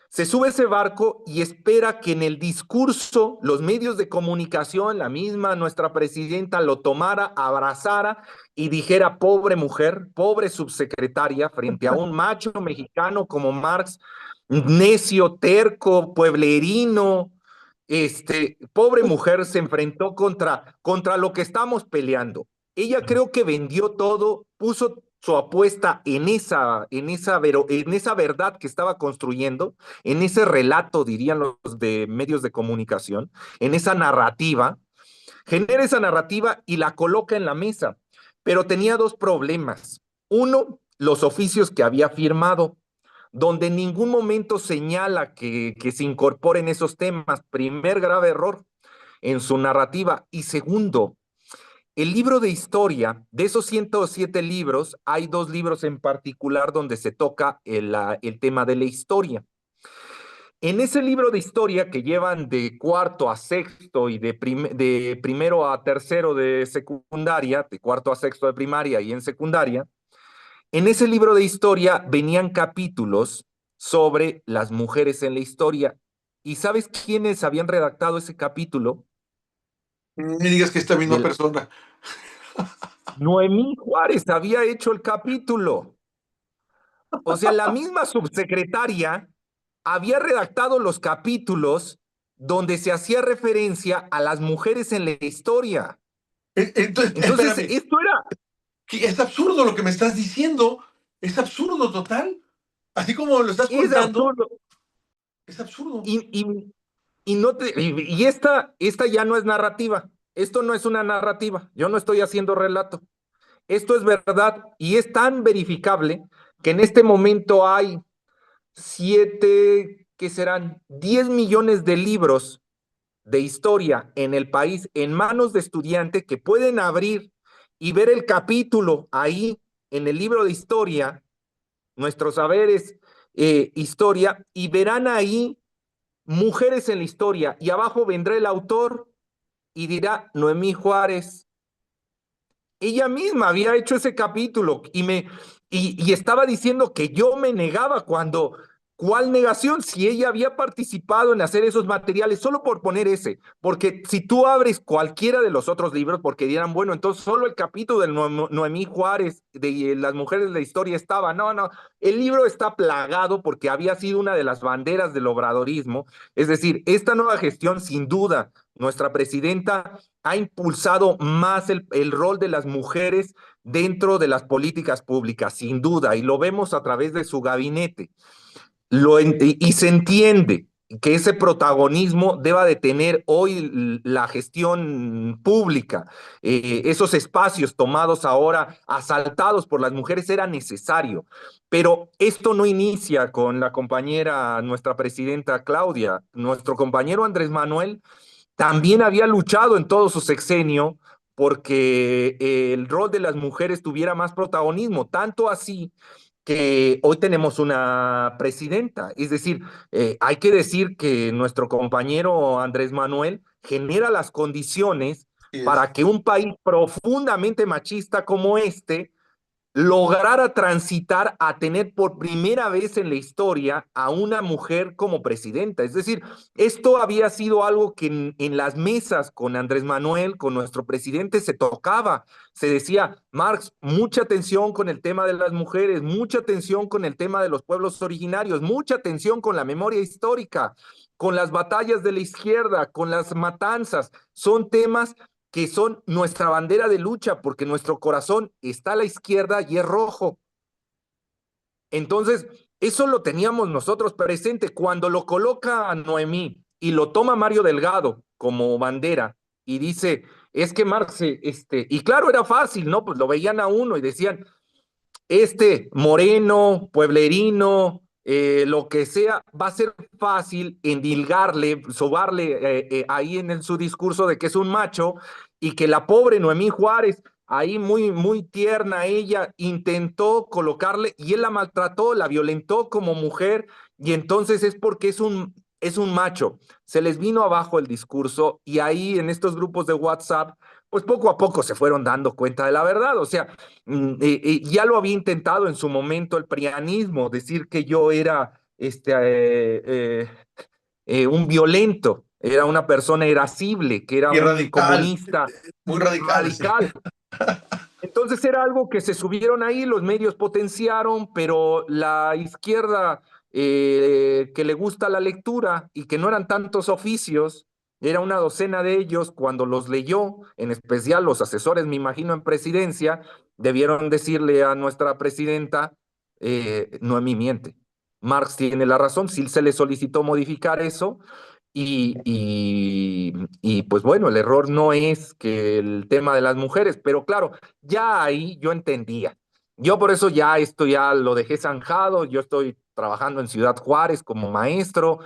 Se sube a ese barco y espera que en el discurso los medios de comunicación, la misma nuestra presidenta, lo tomara, abrazara y dijera: pobre mujer, pobre subsecretaria, frente a un macho mexicano como Marx, necio, terco, pueblerino. Pobre mujer se enfrentó contra lo que estamos peleando. Ella creo que vendió todo, puso su apuesta en esa verdad que estaba construyendo, en ese relato, dirían los de medios de comunicación, en esa narrativa, genera esa narrativa y la coloca en la mesa. Pero tenía dos problemas. Uno, los oficios que había firmado, donde en ningún momento señala que se incorporen esos temas. Primer grave error en su narrativa. Y segundo, el libro de historia, de esos 107 libros, hay dos libros en particular donde se toca el tema de la historia. En ese libro de historia que llevan de cuarto a sexto y de primero a tercero de secundaria, de cuarto a sexto de primaria y en secundaria, en ese libro de historia venían capítulos sobre las mujeres en la historia. ¿Y sabes quiénes habían redactado ese capítulo? Ni digas que esta misma del persona. Noemí Juárez había hecho el capítulo. O sea, la misma subsecretaria había redactado los capítulos donde se hacía referencia a las mujeres en la historia. Entonces, Entonces, espérame, esto era, que es absurdo lo que me estás diciendo. Es absurdo total. Así como lo estás es contando, absurdo. es absurdo. Y no te, y esta ya no es narrativa. Esto no es una narrativa. Yo no estoy haciendo relato. Esto es verdad y es tan verificable que en este momento hay 7, que serán 10 millones de libros de historia en el país en manos de estudiantes que pueden abrir y ver el capítulo ahí en el libro de historia, nuestros saberes, historia, y verán ahí mujeres en la historia, y abajo vendrá el autor y dirá Noemí Juárez. Ella misma había hecho ese capítulo y estaba diciendo que yo me negaba cuando, ¿cuál negación? Si ella había participado en hacer esos materiales, solo por poner ese, porque si tú abres cualquiera de los otros libros, porque dirán, bueno, entonces solo el capítulo de Noemí Juárez, de las mujeres de la historia estaba, no, el libro está plagado porque había sido una de las banderas del obradorismo, es decir, esta nueva gestión, sin duda, nuestra presidenta ha impulsado más el rol de las mujeres dentro de las políticas públicas, sin duda, y lo vemos a través de su gabinete. Y se entiende que ese protagonismo deba de tener hoy la gestión pública. Esos espacios tomados ahora, asaltados por las mujeres, era necesario. Pero esto no inicia con la compañera, nuestra presidenta Claudia. Nuestro compañero Andrés Manuel también había luchado en todo su sexenio porque el rol de las mujeres tuviera más protagonismo, tanto así que hoy tenemos una presidenta. Es decir, hay que decir que nuestro compañero Andrés Manuel genera las condiciones Sí es. para que un país profundamente machista como este lograra transitar a tener por primera vez en la historia a una mujer como presidenta. Es decir, esto había sido algo que en las mesas con Andrés Manuel, con nuestro presidente, se tocaba. Se decía, Marx, mucha atención con el tema de las mujeres, mucha atención con el tema de los pueblos originarios, mucha atención con la memoria histórica, con las batallas de la izquierda, con las matanzas. Son temas que son nuestra bandera de lucha, porque nuestro corazón está a la izquierda y es rojo. Entonces, eso lo teníamos nosotros presente. Cuando lo coloca a Noemí y lo toma Mario Delgado como bandera y dice, es que Marx, y claro, era fácil, ¿no? Pues lo veían a uno y decían, moreno, pueblerino, lo que sea, va a ser fácil endilgarle, sobarle ahí en su discurso de que es un macho y que la pobre Noemí Juárez, ahí muy tierna ella, intentó colocarle y él la maltrató, la violentó como mujer y entonces es porque es un macho. Se les vino abajo el discurso y ahí en estos grupos de WhatsApp, pues poco a poco se fueron dando cuenta de la verdad. O sea, ya lo había intentado en su momento el prianismo, decir que yo era un violento, era una persona irascible, que era Y un radical, comunista muy radical, sí. radical. Entonces era algo que se subieron ahí, los medios potenciaron, pero la izquierda que le gusta la lectura y que no eran tantos oficios, era una docena de ellos, cuando los leyó, en especial los asesores, me imagino, en presidencia, debieron decirle a nuestra presidenta, Noemí miente. Marx tiene la razón, sí se le solicitó modificar eso, y pues bueno, el error no es que el tema de las mujeres, pero claro, ya ahí yo entendía. Yo por eso ya esto ya lo dejé zanjado, yo estoy trabajando en Ciudad Juárez como maestro.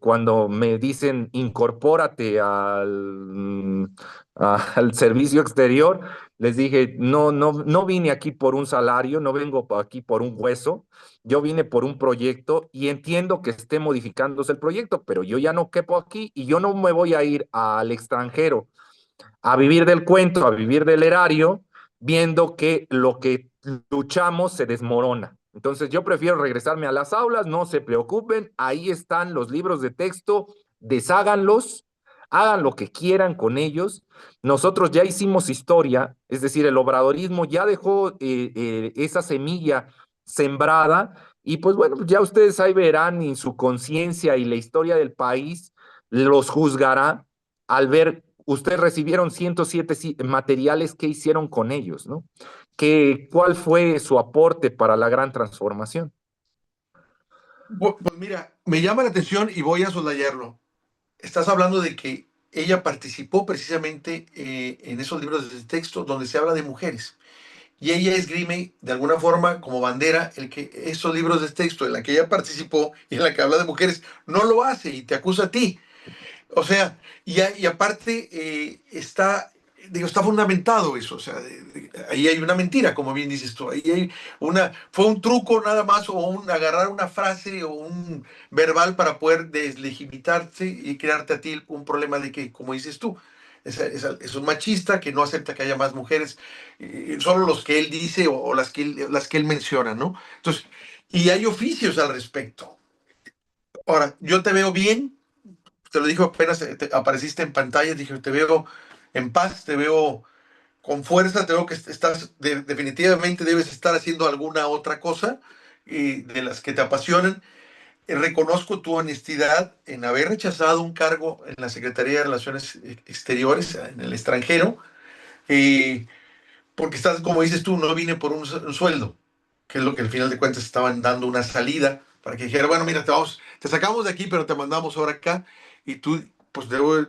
Cuando me dicen incorpórate al servicio exterior, les dije, no vine aquí por un salario, no vengo aquí por un hueso, yo vine por un proyecto y entiendo que esté modificándose el proyecto, pero yo ya no quepo aquí y yo no me voy a ir al extranjero a vivir del cuento, a vivir del erario, viendo que lo que luchamos se desmorona. Entonces yo prefiero regresarme a las aulas, no se preocupen, ahí están los libros de texto, desháganlos, hagan lo que quieran con ellos. Nosotros ya hicimos historia, es decir, el obradorismo ya dejó esa semilla sembrada y pues bueno, ya ustedes ahí verán y su conciencia y la historia del país los juzgará al ver, ustedes recibieron 107 materiales, ¿qué hicieron con ellos, no? ¿Cuál fue su aporte para la gran transformación? Pues mira, me llama la atención y voy a soslayarlo. Estás hablando de que ella participó precisamente en esos libros de texto donde se habla de mujeres. Y ella esgrime de alguna forma como bandera el que esos libros de texto en la que ella participó y en la que habla de mujeres no lo hace y te acusa a ti. O sea, y aparte está fundamentado eso. O sea, ahí hay una mentira, como bien dices tú. Ahí hay fue un truco nada más, o agarrar una frase o un verbal para poder deslegitimarse y crearte a ti un problema de que, como dices tú, es un machista que no acepta que haya más mujeres, solo los que él dice o las que él menciona, ¿no? Entonces, y hay oficios al respecto. Ahora, yo te veo bien, te lo dijo apenas apareciste en pantalla, dije, te veo en paz, te veo con fuerza, te veo que definitivamente debes estar haciendo alguna otra cosa de las que te apasionan. Reconozco tu honestidad en haber rechazado un cargo en la Secretaría de Relaciones Exteriores en el extranjero, eh, porque estás, como dices tú, no vine por un sueldo, que es lo que al final de cuentas estaban dando una salida para que dijera, bueno, mira, te sacamos de aquí, pero te mandamos ahora acá, y tú, pues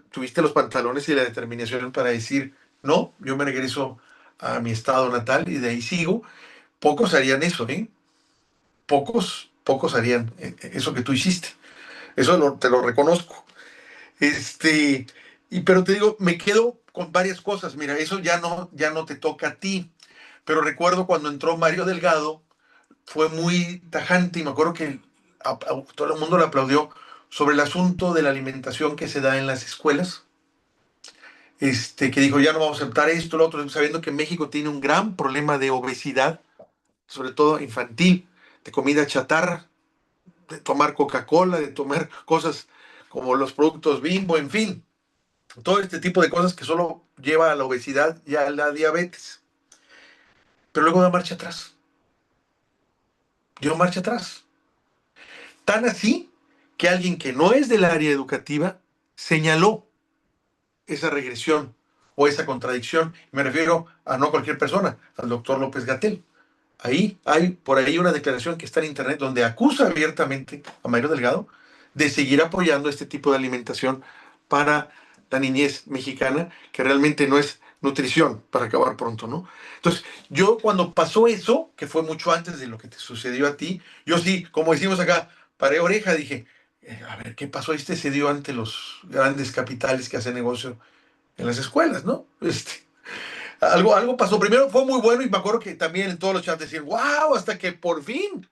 tuviste los pantalones y la determinación para decir, no, yo me regreso a mi estado natal y de ahí sigo. Pocos harían eso, ¿eh? Pocos harían eso que tú hiciste. Eso te lo reconozco. Este, pero te digo, me quedo con varias cosas. Mira, eso ya no te toca a ti. Pero recuerdo cuando entró Mario Delgado, fue muy tajante y me acuerdo que todo el mundo le aplaudió sobre el asunto de la alimentación que se da en las escuelas. Que dijo, ya no vamos a aceptar esto, lo otro, sabiendo que México tiene un gran problema de obesidad, sobre todo infantil, de comida chatarra, de tomar Coca-Cola, de tomar cosas como los productos Bimbo, en fin, todo este tipo de cosas que solo lleva a la obesidad y a la diabetes. Pero luego da marcha atrás. Dio marcha atrás. Tan así que alguien que no es del área educativa señaló esa regresión o esa contradicción. Me refiero a no cualquier persona, al doctor López Gatell. Ahí hay por ahí una declaración que está en internet donde acusa abiertamente a Mario Delgado de seguir apoyando este tipo de alimentación para la niñez mexicana, que realmente no es nutrición, para acabar pronto, ¿no? Entonces, yo cuando pasó eso, que fue mucho antes de lo que te sucedió a ti, yo sí, como decimos acá, paré oreja, dije, a ver, ¿qué pasó? Se dio ante los grandes capitales que hacen negocio en las escuelas, ¿no? Algo pasó. Primero fue muy bueno y me acuerdo que también en todos los chats decían, wow, hasta que por fin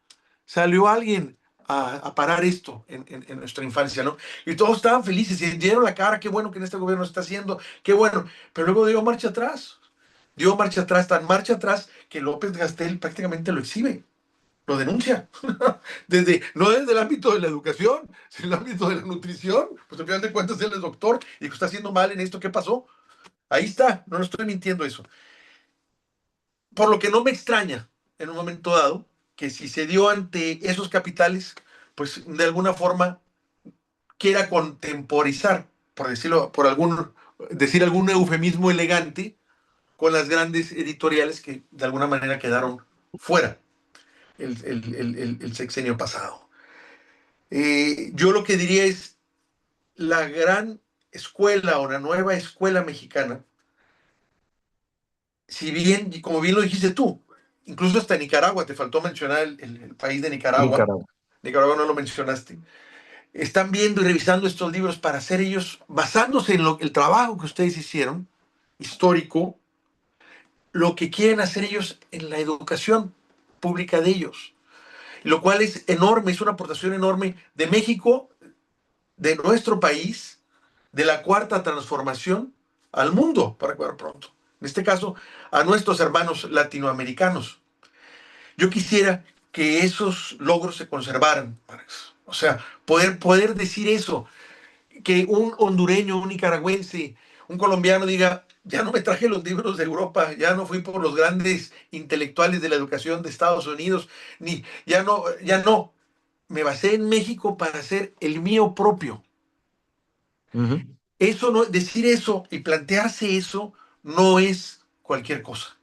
salió alguien a parar esto en nuestra infancia, ¿no? Y todos estaban felices, se dieron la cara, qué bueno que en este gobierno está haciendo, qué bueno. Pero luego dio marcha atrás, tan marcha atrás que López Gatell prácticamente lo exhibe, lo denuncia. No desde el ámbito de la educación, sino el ámbito de la nutrición. Pues al final de cuentas él es doctor y está haciendo mal en esto, ¿qué pasó? Ahí está, no estoy mintiendo eso. Por lo que no me extraña, en un momento dado, que si se dio ante esos capitales, pues de alguna forma quiera contemporizar, por decirlo, decir algún eufemismo elegante, con las grandes editoriales que de alguna manera quedaron fuera el sexenio pasado. Yo lo que diría es la gran escuela o la nueva escuela mexicana, si bien, como bien lo dijiste tú, incluso hasta Nicaragua, te faltó mencionar el país de Nicaragua. Nicaragua. Nicaragua no lo mencionaste. Están viendo y revisando estos libros para hacer ellos, basándose en el trabajo que ustedes hicieron, histórico, lo que quieren hacer ellos en la educación pública de ellos. Lo cual es enorme, es una aportación enorme de México, de nuestro país, de la cuarta transformación al mundo, para acabar pronto. En este caso, a nuestros hermanos latinoamericanos. Yo quisiera que esos logros se conservaran, Marx. O sea, poder decir eso. que un hondureño, un nicaragüense, un colombiano diga, ya no me traje los libros de Europa, ya no fui por los grandes intelectuales de la educación de Estados Unidos, ni ya no, me basé en México para hacer el mío propio. Ujú. Eso no, decir eso y plantearse eso no es cualquier cosa.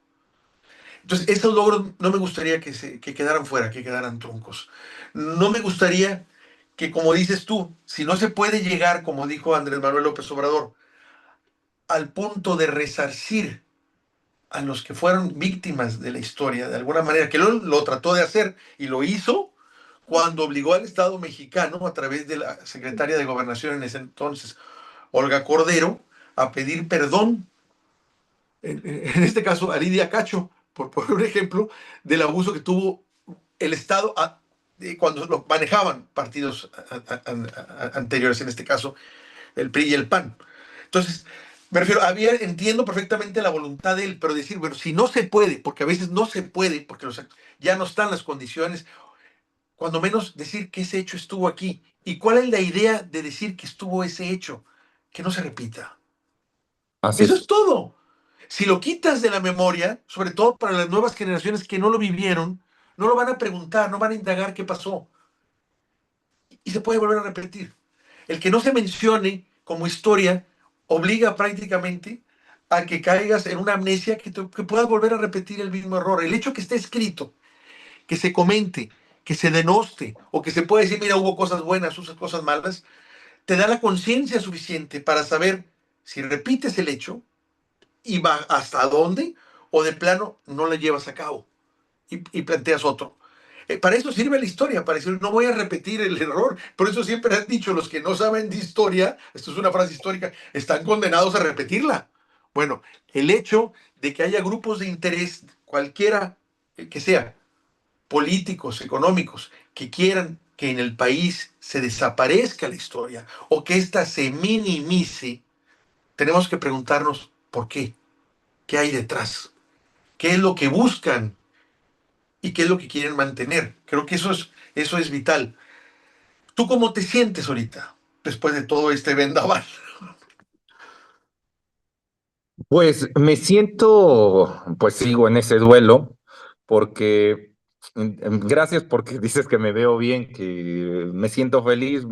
Entonces, esos logros no me gustaría que quedaran fuera, que quedaran truncos. No me gustaría que, como dices tú, si no se puede llegar, como dijo Andrés Manuel López Obrador, al punto de resarcir a los que fueron víctimas de la historia, de alguna manera, que lo trató de hacer y lo hizo cuando obligó al Estado mexicano, a través de la secretaria de Gobernación en ese entonces, Olga Cordero, a pedir perdón, en este caso a Lidia Cacho, por poner un ejemplo, del abuso que tuvo el Estado cuando lo manejaban partidos anteriores, en este caso el PRI y el PAN. Entonces, me refiero, entiendo perfectamente la voluntad de él, pero decir, bueno, si no se puede, porque a veces no se puede, porque ya no están las condiciones, cuando menos decir que ese hecho estuvo aquí. ¿Y cuál es la idea de decir que estuvo ese hecho? Que no se repita. Así Eso es. es todo. Si lo quitas de la memoria, sobre todo para las nuevas generaciones que no lo vivieron, no lo van a preguntar, no van a indagar qué pasó. Y se puede volver a repetir. El que no se mencione como historia obliga prácticamente a que caigas en una amnesia que puedas volver a repetir el mismo error. El hecho que esté escrito, que se comente, que se denoste o que se pueda decir, mira, hubo cosas buenas, hubo cosas malas, te da la conciencia suficiente para saber si repites el hecho y va hasta dónde o de plano no lo llevas a cabo y planteas otro. Para eso sirve la historia, para decir, no voy a repetir el error. Por eso siempre han dicho, los que no saben de historia, esto es una frase histórica, están condenados a repetirla. Bueno, el hecho de que haya grupos de interés, cualquiera que sea, políticos, económicos, que quieran que en el país se desaparezca la historia o que ésta se minimice, tenemos que preguntarnos por qué, qué hay detrás, qué es lo que buscan y qué es lo que quieren mantener. Creo que eso es vital. ¿Tú cómo te sientes ahorita, después de todo este vendaval? Pues me siento, pues sigo en ese duelo, porque gracias porque dices que me veo bien, que me siento feliz.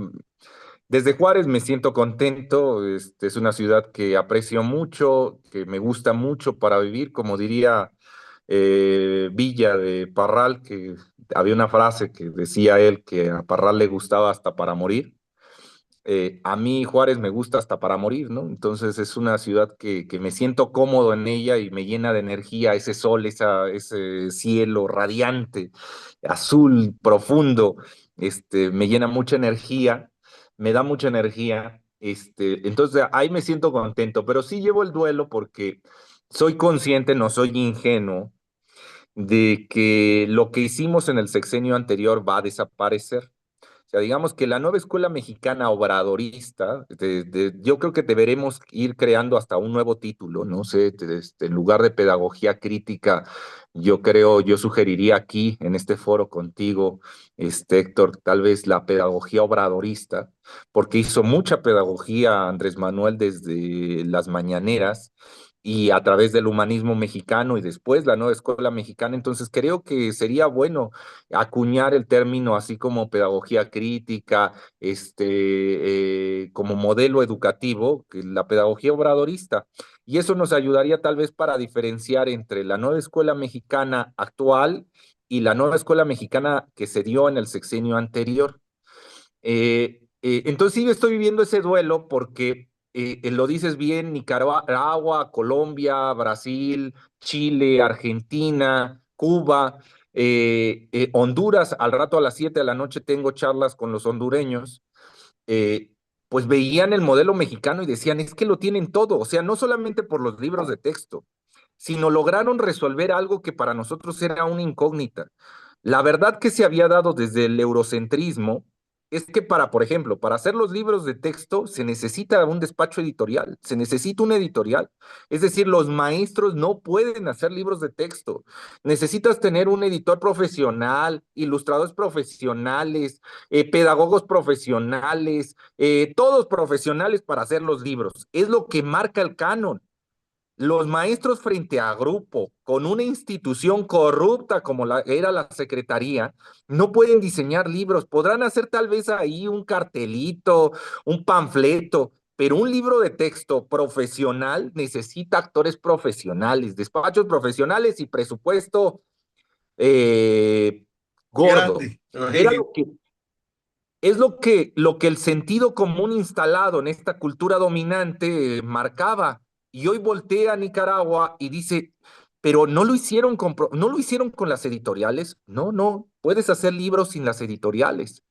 Desde Juárez me siento contento, es una ciudad que aprecio mucho, que me gusta mucho para vivir, como diría Villa de Parral, que había una frase que decía él que a Parral le gustaba hasta para morir. A mí Juárez me gusta hasta para morir, ¿no? Entonces es una ciudad que me siento cómodo en ella y me llena de energía, ese sol, ese cielo radiante, azul, profundo, me llena mucha energía, me da mucha energía, entonces ahí me siento contento, pero sí llevo el duelo porque soy consciente, no soy ingenuo, de que lo que hicimos en el sexenio anterior va a desaparecer. O sea, digamos que la nueva escuela mexicana obradorista, yo creo que deberemos ir creando hasta un nuevo título, no sé, en lugar de pedagogía crítica, yo sugeriría aquí, en este foro contigo, Héctor, tal vez la pedagogía obradorista, porque hizo mucha pedagogía Andrés Manuel desde las mañaneras y a través del humanismo mexicano y después la nueva escuela mexicana, entonces creo que sería bueno acuñar el término así como pedagogía crítica, como modelo educativo, que la pedagogía obradorista. Y eso nos ayudaría tal vez para diferenciar entre la nueva escuela mexicana actual y la nueva escuela mexicana que se dio en el sexenio anterior. Entonces sí estoy viviendo ese duelo porque lo dices bien, Nicaragua, Colombia, Brasil, Chile, Argentina, Cuba, Honduras, al rato a las 7 de la noche tengo charlas con los hondureños, eh, pues veían el modelo mexicano y decían, es que lo tienen todo, o sea, no solamente por los libros de texto, sino lograron resolver algo que para nosotros era una incógnita. La verdad que se había dado desde el eurocentrismo, es que por ejemplo, para hacer los libros de texto se necesita un despacho editorial, se necesita un editorial. Es decir, los maestros no pueden hacer libros de texto. Necesitas tener un editor profesional, ilustradores profesionales, pedagogos profesionales, todos profesionales para hacer los libros. Es lo que marca el canon. Los maestros frente a grupo, con una institución corrupta como era la secretaría, no pueden diseñar libros. Podrán hacer tal vez ahí un cartelito, un panfleto, pero un libro de texto profesional necesita actores profesionales, despachos profesionales y presupuesto eh, gordo. Grande. Era lo que es lo que el sentido común instalado en esta cultura dominante marcaba. Y hoy voltea a Nicaragua y dice, pero no lo hicieron con las editoriales. No, no, puedes hacer libros sin las editoriales,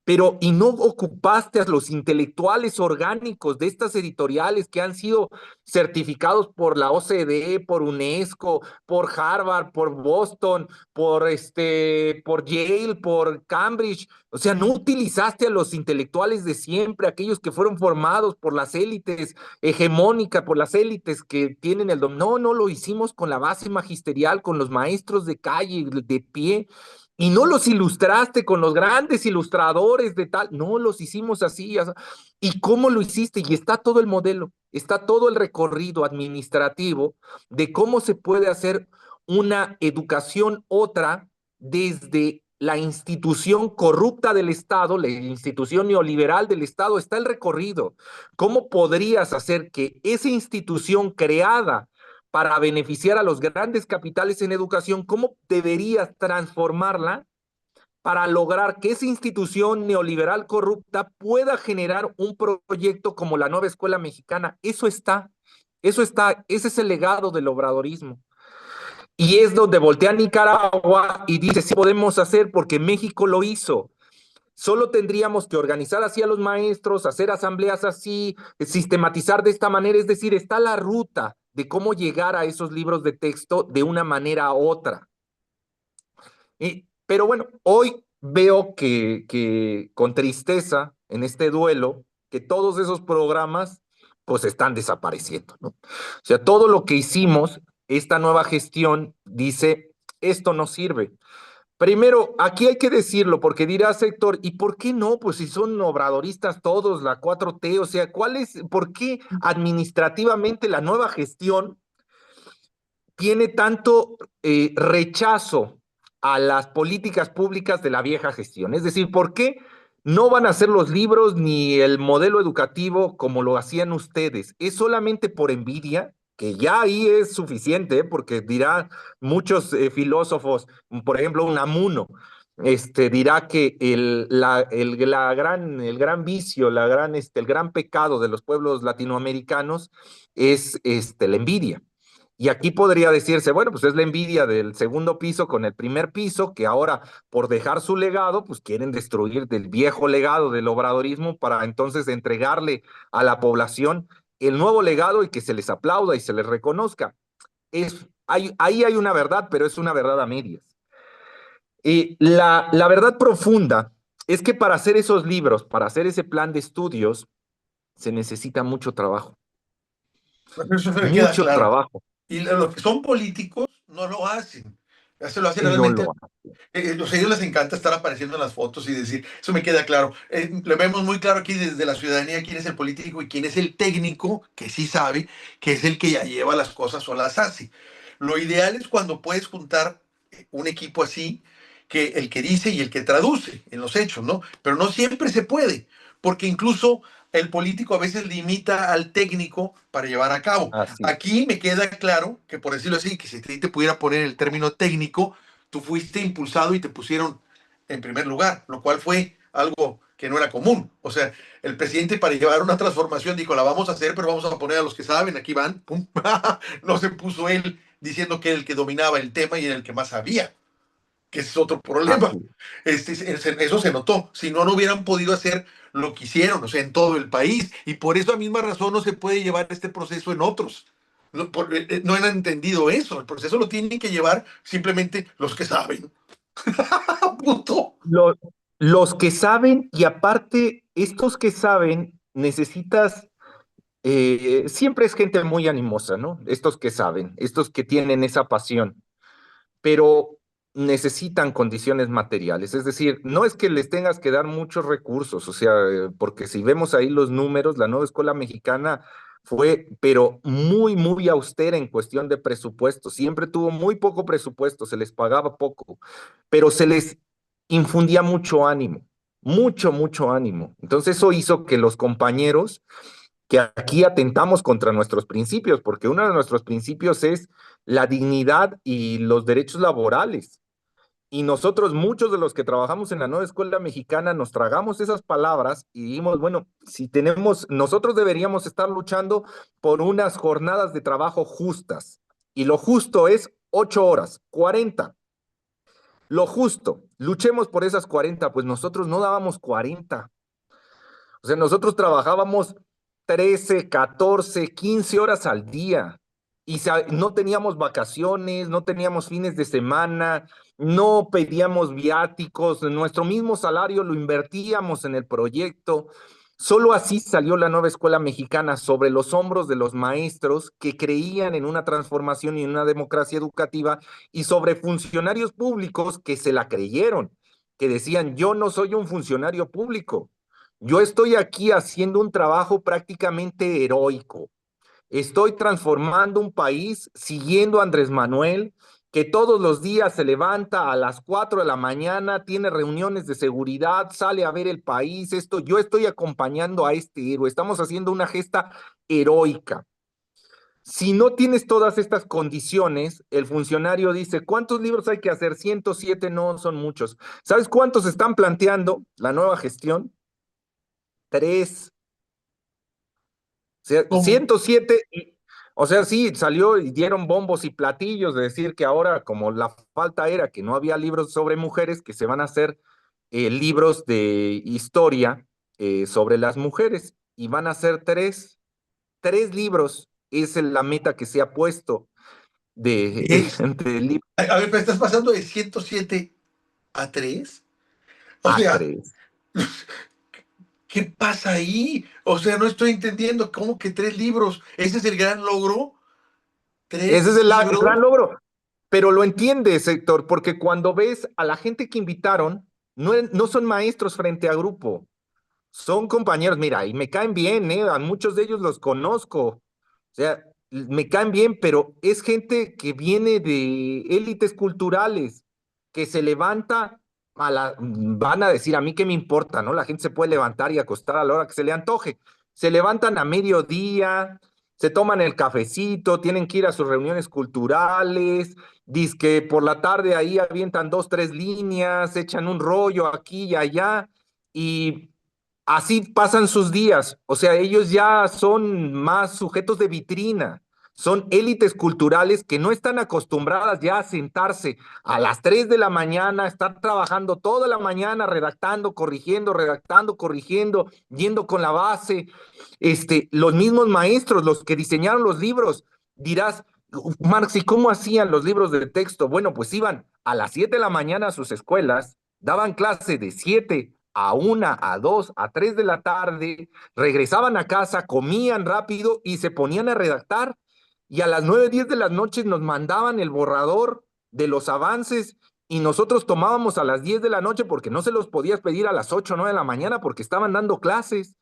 pero y no ocupaste a los intelectuales orgánicos de estas editoriales que han sido certificados por la OCDE, por UNESCO, por Harvard, por Boston, por Yale, por Cambridge. O sea, no utilizaste a los intelectuales de siempre, aquellos que fueron formados por las élites hegemónicas, por las élites que tienen el dominio. No, no lo hicimos con la base magisterial, con los maestros de calle, de pie, y no los ilustraste con los grandes ilustradores de tal, no los hicimos así. ¿Y cómo lo hiciste? Y está todo el modelo, está todo el recorrido administrativo de cómo se puede hacer una educación otra desde la institución corrupta del Estado, la institución neoliberal del Estado, está el recorrido. ¿Cómo podrías hacer que esa institución creada para beneficiar a los grandes capitales en educación, cómo deberías transformarla para lograr que esa institución neoliberal corrupta pueda generar un proyecto como la nueva escuela mexicana? Eso está, ese es el legado del obradorismo. Y es donde voltea Nicaragua y dice, sí podemos hacer porque México lo hizo. Solo tendríamos que organizar así a los maestros, hacer asambleas así, sistematizar de esta manera, es decir, está la ruta de cómo llegar a esos libros de texto de una manera u otra. Pero bueno, hoy veo que con tristeza en este duelo, que todos esos programas pues están desapareciendo, ¿no? O sea, todo lo que hicimos, esta nueva gestión dice, esto no sirve. Primero, aquí hay que decirlo, porque dirá Héctor, ¿y por qué no? Pues si son obradoristas todos, la 4T, o sea, por qué administrativamente la nueva gestión tiene tanto rechazo a las políticas públicas de la vieja gestión? Es decir, ¿por qué no van a hacer los libros ni el modelo educativo como lo hacían ustedes? ¿Es solamente por envidia? Que ya ahí es suficiente, porque dirán muchos filósofos, por ejemplo, Unamuno, dirá que el gran vicio, el gran pecado de los pueblos latinoamericanos es la envidia. Y aquí podría decirse, bueno, pues es la envidia del segundo piso con el primer piso, que ahora por dejar su legado, pues quieren destruir del viejo legado del obradorismo para entonces entregarle a la población el nuevo legado y que se les aplauda y se les reconozca. Ahí hay una verdad, pero es una verdad a medias. La verdad profunda es que para hacer esos libros, para hacer ese plan de estudios, se necesita mucho trabajo. Eso me queda Mucho claro. trabajo. Y los que son políticos no lo hacen. Ya se lo hacen Y no realmente. lo A ellos les encanta estar apareciendo en las fotos y decir, eso me queda claro. Lo vemos muy claro aquí desde la ciudadanía quién es el político y quién es el técnico, que sí sabe, que es el que ya lleva las cosas o las hace. Lo ideal es cuando puedes juntar un equipo así, que el que dice y el que traduce en los hechos, ¿no? Pero no siempre se puede, porque incluso el político a veces limita al técnico para llevar a cabo. así. Aquí me queda claro que, por decirlo así, que si te pudiera poner el término técnico, tú fuiste impulsado y te pusieron en primer lugar, lo cual fue algo que no era común. O sea, el presidente para llevar una transformación dijo, la vamos a hacer, pero vamos a poner a los que saben, aquí van, pum. No se puso él diciendo que era el que dominaba el tema y era el que más sabía, que ese es otro problema. Eso se notó. Si no, no hubieran podido hacer lo que hicieron, o sea, en todo el país. Y por esa misma razón no se puede llevar este proceso en otros. No han entendido eso. El proceso lo tienen que llevar simplemente los que saben. Punto. Los, los que saben, y aparte, estos que saben, necesitas, siempre es gente muy animosa, ¿no? Estos que saben, estos que tienen esa pasión, pero necesitan condiciones materiales. Es decir, no es que les tengas que dar muchos recursos, o sea, porque si vemos ahí los números, la nueva escuela mexicana fue, pero muy, muy austera en cuestión de presupuesto. Siempre tuvo muy poco presupuesto, se les pagaba poco, pero se les infundía mucho ánimo, mucho, mucho ánimo. Entonces eso hizo que los compañeros que aquí atentamos contra nuestros principios, porque uno de nuestros principios es la dignidad y los derechos laborales. Y nosotros, muchos de los que trabajamos en la nueva escuela mexicana, nos tragamos esas palabras y dijimos, bueno, si tenemos, nosotros deberíamos estar luchando por unas jornadas de trabajo justas. Y lo justo es 8 horas, 40. Lo justo, luchemos por esas 40, pues nosotros no dábamos 40. O sea, nosotros trabajábamos 13, 14, 15 horas al día y no teníamos vacaciones, no teníamos fines de semana, no pedíamos viáticos, nuestro mismo salario lo invertíamos en el proyecto. Solo así salió la nueva escuela mexicana sobre los hombros de los maestros que creían en una transformación y en una democracia educativa y sobre funcionarios públicos que se la creyeron, que decían, yo no soy un funcionario público. Yo estoy aquí haciendo un trabajo prácticamente heroico. Estoy transformando un país siguiendo a Andrés Manuel, que todos los días se levanta a las 4 de la mañana, tiene reuniones de seguridad, sale a ver el país. Yo estoy acompañando a este héroe. Estamos haciendo una gesta heroica. Si no tienes todas estas condiciones, el funcionario dice, ¿cuántos libros hay que hacer? 107 no son muchos. ¿Sabes cuántos están planteando la nueva gestión? 3. O sea, ¿Cómo? 107, o sea, sí, salió y dieron bombos y platillos de decir que ahora, como la falta era que no había libros sobre mujeres, que se van a hacer libros de historia sobre las mujeres, y van a ser tres libros, es la meta que se ha puesto de, ¿Qué? de libro A ver, pero estás pasando de 107 a 3. O a sea, tres. ¿qué pasa ahí? O sea, no estoy entendiendo cómo que 3 libros. ¿Ese es el gran logro? Ese es ¿Tres el gran libros? logro. Pero lo entiendes, Héctor, porque cuando ves a la gente que invitaron, no son maestros frente a grupo, son compañeros, mira, y me caen bien, a muchos de ellos los conozco, o sea, me caen bien, pero es gente que viene de élites culturales, que se levanta van a decir, a mí qué me importa, ¿no? La gente se puede levantar y acostar a la hora que se le antoje. Se levantan a mediodía, se toman el cafecito, tienen que ir a sus reuniones culturales, dizque por la tarde ahí avientan 2, 3 líneas, echan un rollo aquí y allá, y así pasan sus días. O sea, ellos ya son más sujetos de vitrina, son élites culturales que no están acostumbradas ya a sentarse a las 3 de la mañana, estar trabajando toda la mañana, redactando, corrigiendo, yendo con la base. Los mismos maestros, los que diseñaron los libros, dirás, Marx, ¿y cómo hacían los libros de texto? Bueno, pues iban a las 7 de la mañana a sus escuelas, daban clase de 7 a 1, a 2, a 3 de la tarde, regresaban a casa, comían rápido y se ponían a redactar. Y a las 9, 10 de las noches nos mandaban el borrador de los avances y nosotros tomábamos a las 10 de la noche porque no se los podías pedir a las 8 o 9 de la mañana porque estaban dando clases.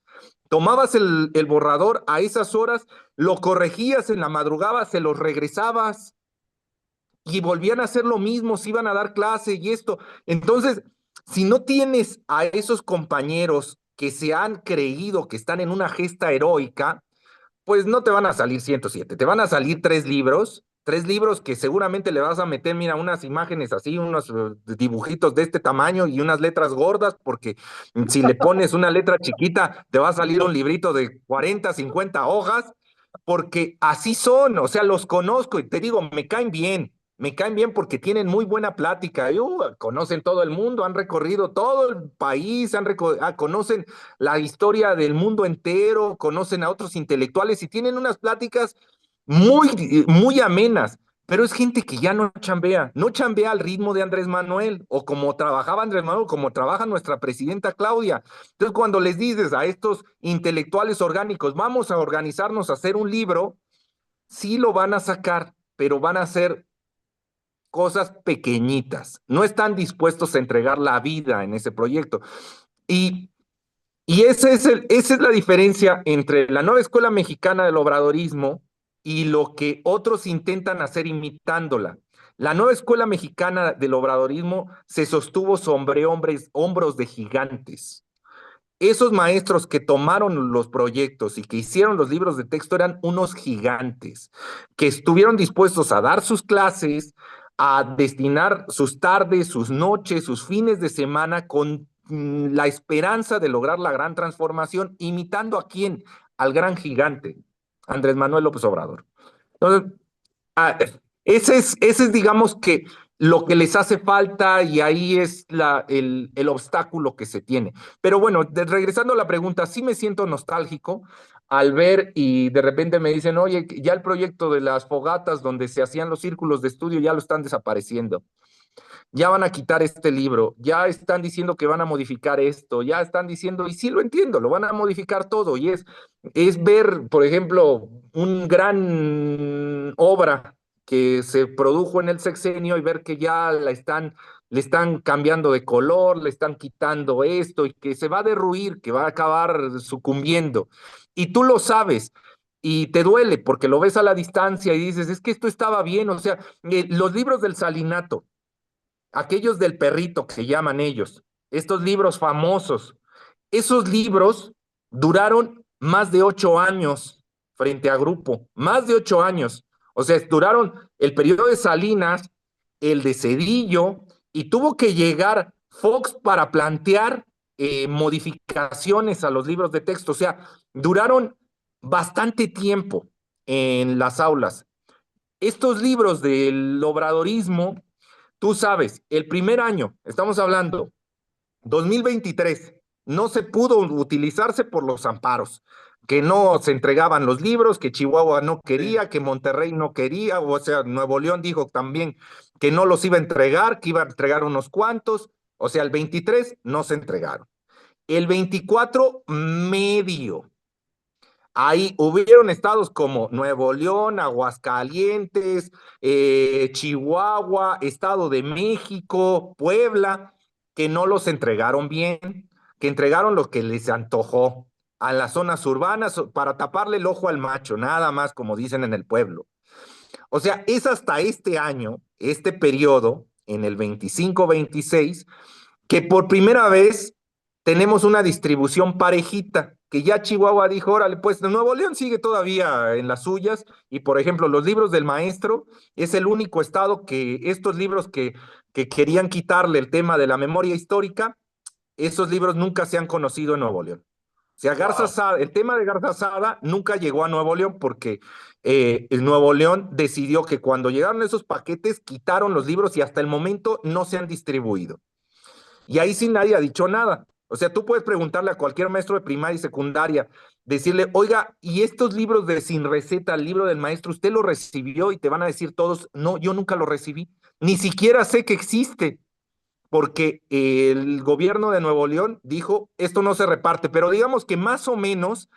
Tomabas el borrador a esas horas, lo corregías en la madrugada, se los regresabas y volvían a hacer lo mismo, se iban a dar clase y esto. Entonces, si no tienes a esos compañeros que se han creído que están en una gesta heroica, pues no te van a salir 107, te van a salir 3 libros que seguramente le vas a meter, mira, unas imágenes así, unos dibujitos de este tamaño y unas letras gordas, porque si le pones una letra chiquita, te va a salir un librito de 40, 50 hojas, porque así son, o sea, los conozco y te digo, me caen bien porque tienen muy buena plática, conocen todo el mundo, han recorrido todo el país, conocen la historia del mundo entero, conocen a otros intelectuales y tienen unas pláticas muy, muy amenas. pero es gente que ya no chambea al ritmo de Andrés Manuel, o como trabajaba Andrés Manuel, o como trabaja nuestra presidenta Claudia. Entonces, cuando les dices a estos intelectuales orgánicos, vamos a organizarnos a hacer un libro, sí lo van a sacar, pero van a hacer cosas pequeñitas. No están dispuestos a entregar la vida en ese proyecto. Y esa es la diferencia entre la nueva escuela mexicana del obradorismo y lo que otros intentan hacer imitándola. La nueva escuela mexicana del obradorismo se sostuvo sobre hombros de gigantes. Esos maestros que tomaron los proyectos y que hicieron los libros de texto eran unos gigantes, que estuvieron dispuestos a dar sus clases, a destinar sus tardes, sus noches, sus fines de semana con la esperanza de lograr la gran transformación, imitando a quién, al gran gigante, Andrés Manuel López Obrador. Entonces, Ah, ese es, digamos que lo que les hace falta y ahí es el obstáculo que se tiene. Pero bueno, regresando a la pregunta, sí me siento nostálgico al ver y de repente me dicen, oye, ya el proyecto de las fogatas donde se hacían los círculos de estudio ya lo están desapareciendo. Ya van a quitar este libro, ya están diciendo que van a modificar esto, ya están diciendo, y sí lo entiendo, lo van a modificar todo, y es ver, por ejemplo, un gran obra que se produjo en el sexenio y ver que ya le están cambiando de color, le están quitando esto, y que se va a derruir, que va a acabar sucumbiendo. Y tú lo sabes, y te duele porque lo ves a la distancia y dices, es que esto estaba bien, o sea, los libros del Salinato, aquellos del perrito que llaman ellos, estos libros famosos, esos libros duraron más de 8 años frente a Grupo, más de 8 años. O sea, duraron el periodo de Salinas, el de Cedillo, y tuvo que llegar Fox para plantear modificaciones a los libros de texto. O sea, duraron bastante tiempo en las aulas. Estos libros del obradorismo, tú sabes, el primer año, estamos hablando, 2023, no se pudo utilizarse por los amparos, que no se entregaban los libros, que Chihuahua no quería, que Monterrey no quería, o sea, Nuevo León dijo también que no los iba a entregar, que iba a entregar unos cuantos, o sea, el 23 no se entregaron. El 24 medio. Ahí hubieron estados como Nuevo León, Aguascalientes, Chihuahua, Estado de México, Puebla, que no los entregaron bien, que entregaron lo que les antojó a las zonas urbanas para taparle el ojo al macho, nada más como dicen en el pueblo. O sea, es hasta este año, este periodo, en el 25-26, que por primera vez tenemos una distribución parejita, que ya Chihuahua dijo, órale, pues Nuevo León sigue todavía en las suyas, y por ejemplo, los libros del maestro es el único estado que estos libros que querían quitarle el tema de la memoria histórica, esos libros nunca se han conocido en Nuevo León. O sea, Garza Wow. Sada, el tema de Garza Sada nunca llegó a Nuevo León porque el Nuevo León decidió que cuando llegaron esos paquetes, quitaron los libros y hasta el momento no se han distribuido. Y ahí sí nadie ha dicho nada. O sea, tú puedes preguntarle a cualquier maestro de primaria y secundaria, decirle, oiga, ¿y estos libros de sin receta, el libro del maestro, usted lo recibió? Y te van a decir todos, no, yo nunca lo recibí. Ni siquiera sé que existe, porque el gobierno de Nuevo León dijo, esto no se reparte, pero digamos que más o menos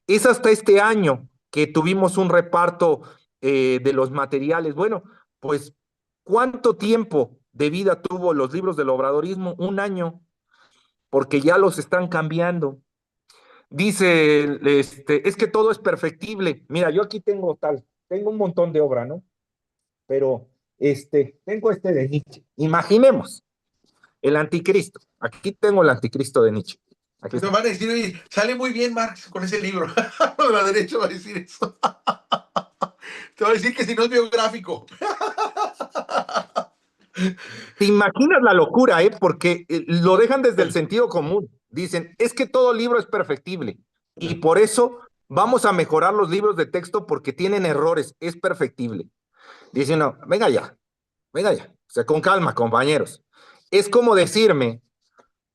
es hasta este año que tuvimos un reparto de los materiales. Bueno, pues, ¿cuánto tiempo de vida tuvo los libros del obradorismo? Un año, porque ya los están cambiando. Dice, es que todo es perfectible. Mira, yo aquí tengo un montón de obra, ¿no? Pero tengo este de Nietzsche. Imaginemos el anticristo. Aquí tengo el anticristo de Nietzsche. Aquí Pues me está. van a decir, oye, sale muy bien Marx con ese libro. La derecha va a decir eso. Te va a decir que si no es biográfico. ¿Te imaginas la locura, Porque lo dejan desde el sentido común. Dicen, es que todo libro es perfectible y por eso vamos a mejorar los libros de texto porque tienen errores, es perfectible. Dicen, no, venga ya, o sea, con calma, compañeros. Es como decirme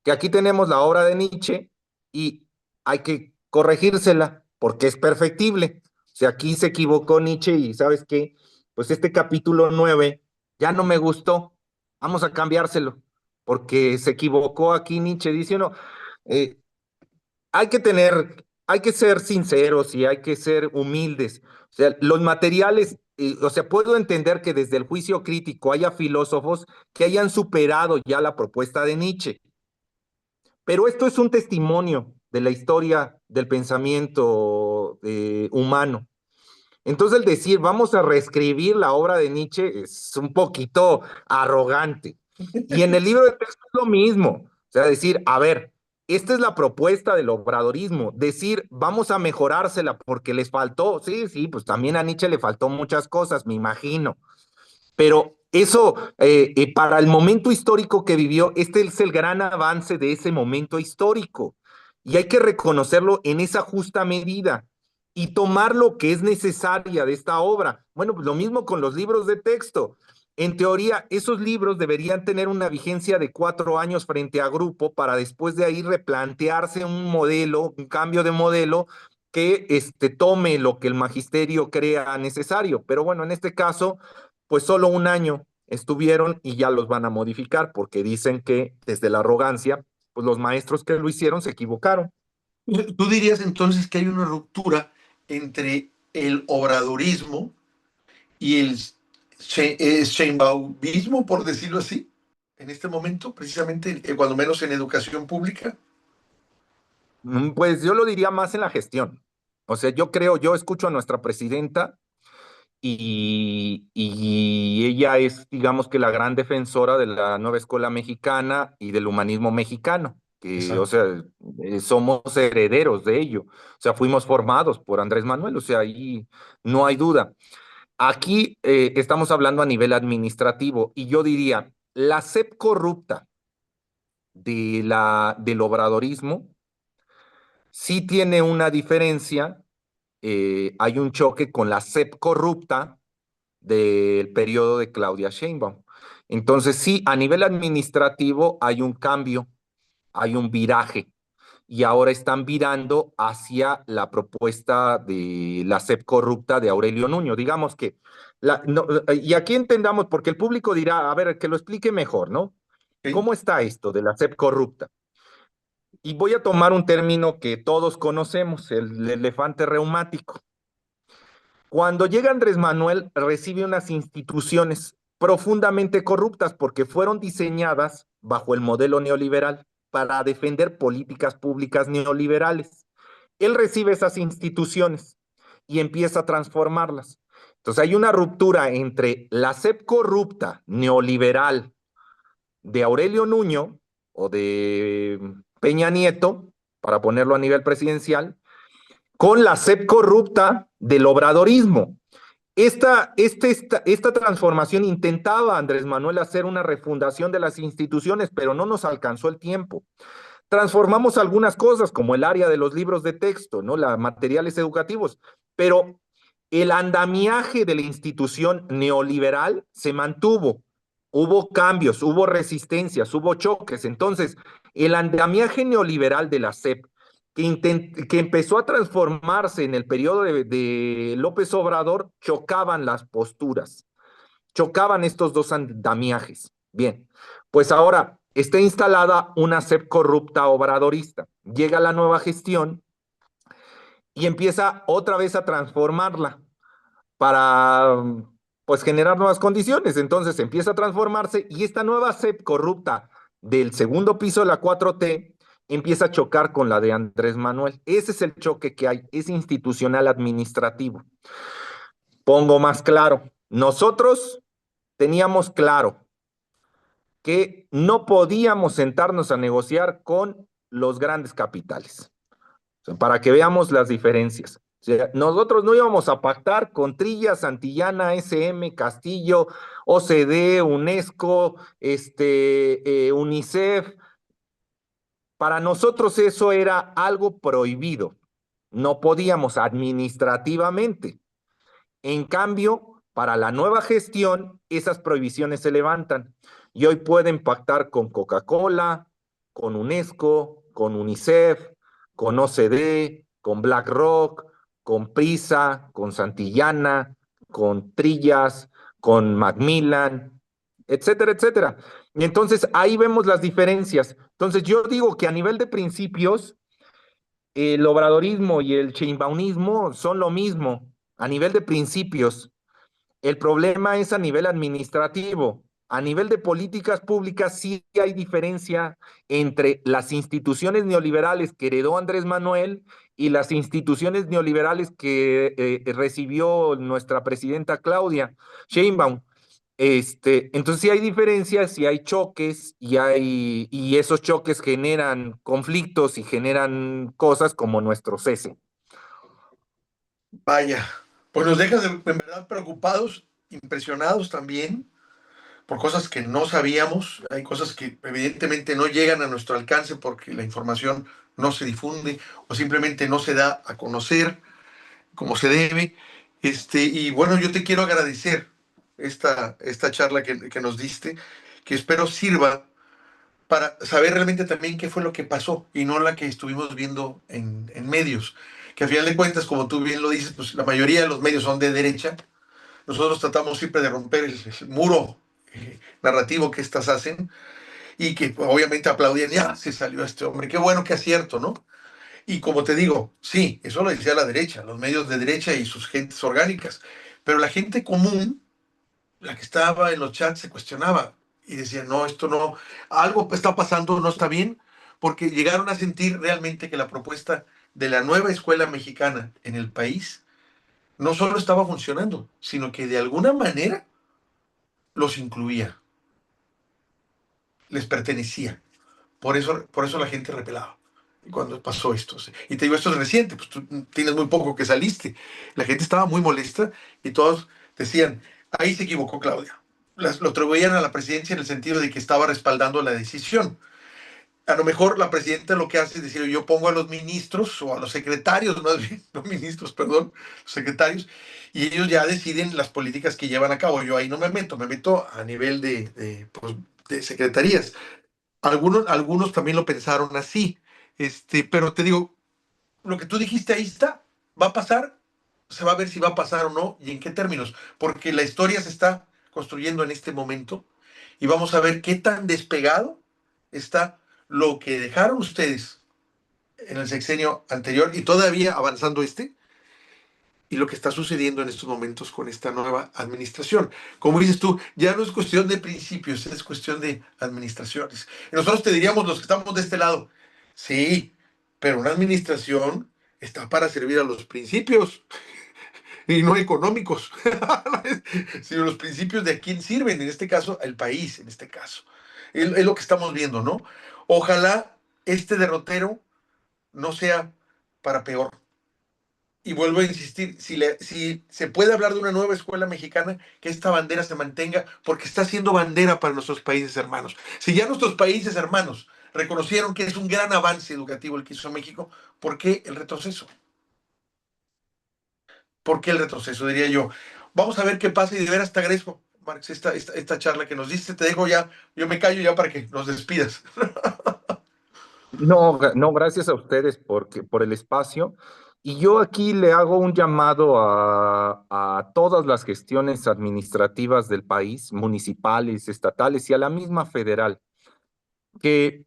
que aquí tenemos la obra de Nietzsche y hay que corregírsela porque es perfectible. O sea, aquí se equivocó Nietzsche y ¿sabes qué? pues este capítulo 9 ya no me gustó, vamos a cambiárselo, porque se equivocó aquí Nietzsche, dice uno, eh, hay que ser sinceros y hay que ser humildes. O sea, los materiales, o sea, puedo entender que desde el juicio crítico haya filósofos que hayan superado ya la propuesta de Nietzsche, pero esto es un testimonio de la historia del pensamiento humano. Entonces el decir vamos a reescribir la obra de Nietzsche es un poquito arrogante. Y en el libro de texto es lo mismo. O sea, decir, a ver, esta es la propuesta del obradorismo. Decir, vamos a mejorársela porque les faltó. Sí, sí, pues también a Nietzsche le faltó muchas cosas, me imagino. Pero eso, para el momento histórico que vivió, este es el gran avance de ese momento histórico. Y hay que reconocerlo en esa justa medida y tomar lo que es necesaria de esta obra. Bueno, pues lo mismo con los libros de texto. En teoría, esos libros deberían tener una vigencia de 4 años frente a grupo para después de ahí replantearse un modelo, un cambio de modelo que tome lo que el magisterio crea necesario. Pero bueno, en este caso, pues solo un año estuvieron y ya los van a modificar porque dicen que desde la arrogancia, pues los maestros que lo hicieron se equivocaron. ¿Tú dirías entonces que hay una ruptura entre el obradorismo y el sheinbaumismo, por decirlo así, en este momento, precisamente, cuando menos en educación pública? Pues yo lo diría más en la gestión. O sea, yo escucho a nuestra presidenta y ella es, digamos que la gran defensora de la nueva escuela mexicana y del humanismo mexicano, que, o Exacto. sea, somos herederos de ello. O sea, fuimos formados por Andrés Manuel, o sea, ahí no hay duda. Aquí estamos hablando a nivel administrativo y yo diría, la SEP corrupta del obradorismo sí tiene una diferencia, hay un choque con la SEP corrupta del periodo de Claudia Sheinbaum. Entonces, sí, a nivel administrativo hay un cambio, hay un viraje, y ahora están virando hacia la propuesta de la SEP corrupta de Aurelio Nuño. Digamos que, y aquí entendamos, porque el público dirá, a ver, que lo explique mejor, ¿no? ¿Ok? ¿Cómo está esto de la SEP corrupta? Y voy a tomar un término que todos conocemos, el elefante reumático. Cuando llega Andrés Manuel, recibe unas instituciones profundamente corruptas porque fueron diseñadas bajo el modelo neoliberal para defender políticas públicas neoliberales. Él recibe esas instituciones y empieza a transformarlas. Entonces hay una ruptura entre la SEP corrupta neoliberal de Aurelio Nuño o de Peña Nieto, para ponerlo a nivel presidencial, con la SEP corrupta del obradorismo. Esta transformación intentaba Andrés Manuel hacer una refundación de las instituciones, pero no nos alcanzó el tiempo. Transformamos algunas cosas, como el área de los libros de texto, ¿no? Los materiales educativos, pero el andamiaje de la institución neoliberal se mantuvo. Hubo cambios, hubo resistencias, hubo choques. Entonces, el andamiaje neoliberal de la SEP, que empezó a transformarse en el periodo de López Obrador, chocaban las posturas, chocaban estos dos andamiajes. Bien, pues ahora está instalada una SEP corrupta obradorista. Llega la nueva gestión y empieza otra vez a transformarla para pues generar nuevas condiciones. Entonces empieza a transformarse y esta nueva SEP corrupta del segundo piso de la 4T empieza a chocar con la de Andrés Manuel. Ese es el choque que hay, es institucional administrativo. Pongo más claro, nosotros teníamos claro que no podíamos sentarnos a negociar con los grandes capitales, o sea, para que veamos las diferencias. O sea, nosotros no íbamos a pactar con Trilla, Santillana, SM, Castillo, OCDE, UNESCO, UNICEF. Para nosotros eso era algo prohibido. No podíamos administrativamente. En cambio, para la nueva gestión, esas prohibiciones se levantan y hoy pueden pactar con Coca-Cola, con UNESCO, con UNICEF, con OCDE, con BlackRock, con Prisa, con Santillana, con Trillas, con Macmillan, etcétera, etcétera. Y entonces ahí vemos las diferencias. Entonces yo digo que a nivel de principios, el obradorismo y el sheinbaumismo son lo mismo, a nivel de principios. El problema es a nivel administrativo. A nivel de políticas públicas sí hay diferencia entre las instituciones neoliberales que heredó Andrés Manuel y las instituciones neoliberales que recibió nuestra presidenta Claudia Sheinbaum. Entonces sí hay diferencias, sí hay choques y esos choques generan conflictos y generan cosas como nuestro cese. Vaya, pues nos dejas en verdad preocupados, impresionados también por cosas que no sabíamos. Hay cosas que evidentemente no llegan a nuestro alcance porque la información no se difunde o simplemente no se da a conocer como se debe. Y bueno, yo te quiero agradecer esta charla que nos diste, que espero sirva para saber realmente también qué fue lo que pasó y no la que estuvimos viendo en medios. Que a final de cuentas, como tú bien lo dices, pues la mayoría de los medios son de derecha. Nosotros tratamos siempre de romper el muro narrativo que estas hacen y que pues, obviamente aplaudían, ya se salió este hombre, qué bueno, qué acierto, ¿no? Y como te digo, sí, eso lo decía la derecha, los medios de derecha y sus gentes orgánicas, pero la gente común, la que estaba en los chats, se cuestionaba y decía, no, esto no, algo está pasando, no está bien, porque llegaron a sentir realmente que la propuesta de la nueva escuela mexicana en el país no solo estaba funcionando, sino que de alguna manera los incluía, les pertenecía. Por eso la gente repelaba cuando pasó esto. Y te digo, esto es reciente, pues tú tienes muy poco que saliste. La gente estaba muy molesta y todos decían, ahí se equivocó Claudia. Lo atribuían a la presidencia en el sentido de que estaba respaldando la decisión. A lo mejor la presidenta lo que hace es decir, yo pongo a los ministros o a los secretarios, más bien, no ministros, perdón, los secretarios, y ellos ya deciden las políticas que llevan a cabo. Yo ahí no me meto a nivel pues, de secretarías. Algunos también lo pensaron así. Pero te digo, lo que tú dijiste ahí está, va a pasar, se va a ver si va a pasar o no y en qué términos, porque la historia se está construyendo en este momento y vamos a ver qué tan despegado está lo que dejaron ustedes en el sexenio anterior y todavía avanzando y lo que está sucediendo en estos momentos con esta nueva administración. Como dices tú, ya no es cuestión de principios, es cuestión de administraciones. Y nosotros te diríamos, los que estamos de este lado, sí, pero una administración está para servir a los principios y no económicos, sino los principios de a quién sirven, en este caso, al país, en este caso. Es lo que estamos viendo, ¿no? Ojalá este derrotero no sea para peor. Y vuelvo a insistir, si se puede hablar de una nueva escuela mexicana, que esta bandera se mantenga, porque está siendo bandera para nuestros países hermanos. Si ya nuestros países hermanos reconocieron que es un gran avance educativo el que hizo México, ¿por qué el retroceso? ¿Por qué el retroceso? Diría yo. Vamos a ver qué pasa y de veras te agradezco, Marx, esta charla que nos diste. Te dejo ya, yo me callo ya para que nos despidas. No, no, gracias a ustedes por el espacio. Y yo aquí le hago un llamado a todas las gestiones administrativas del país, municipales, estatales y a la misma federal, que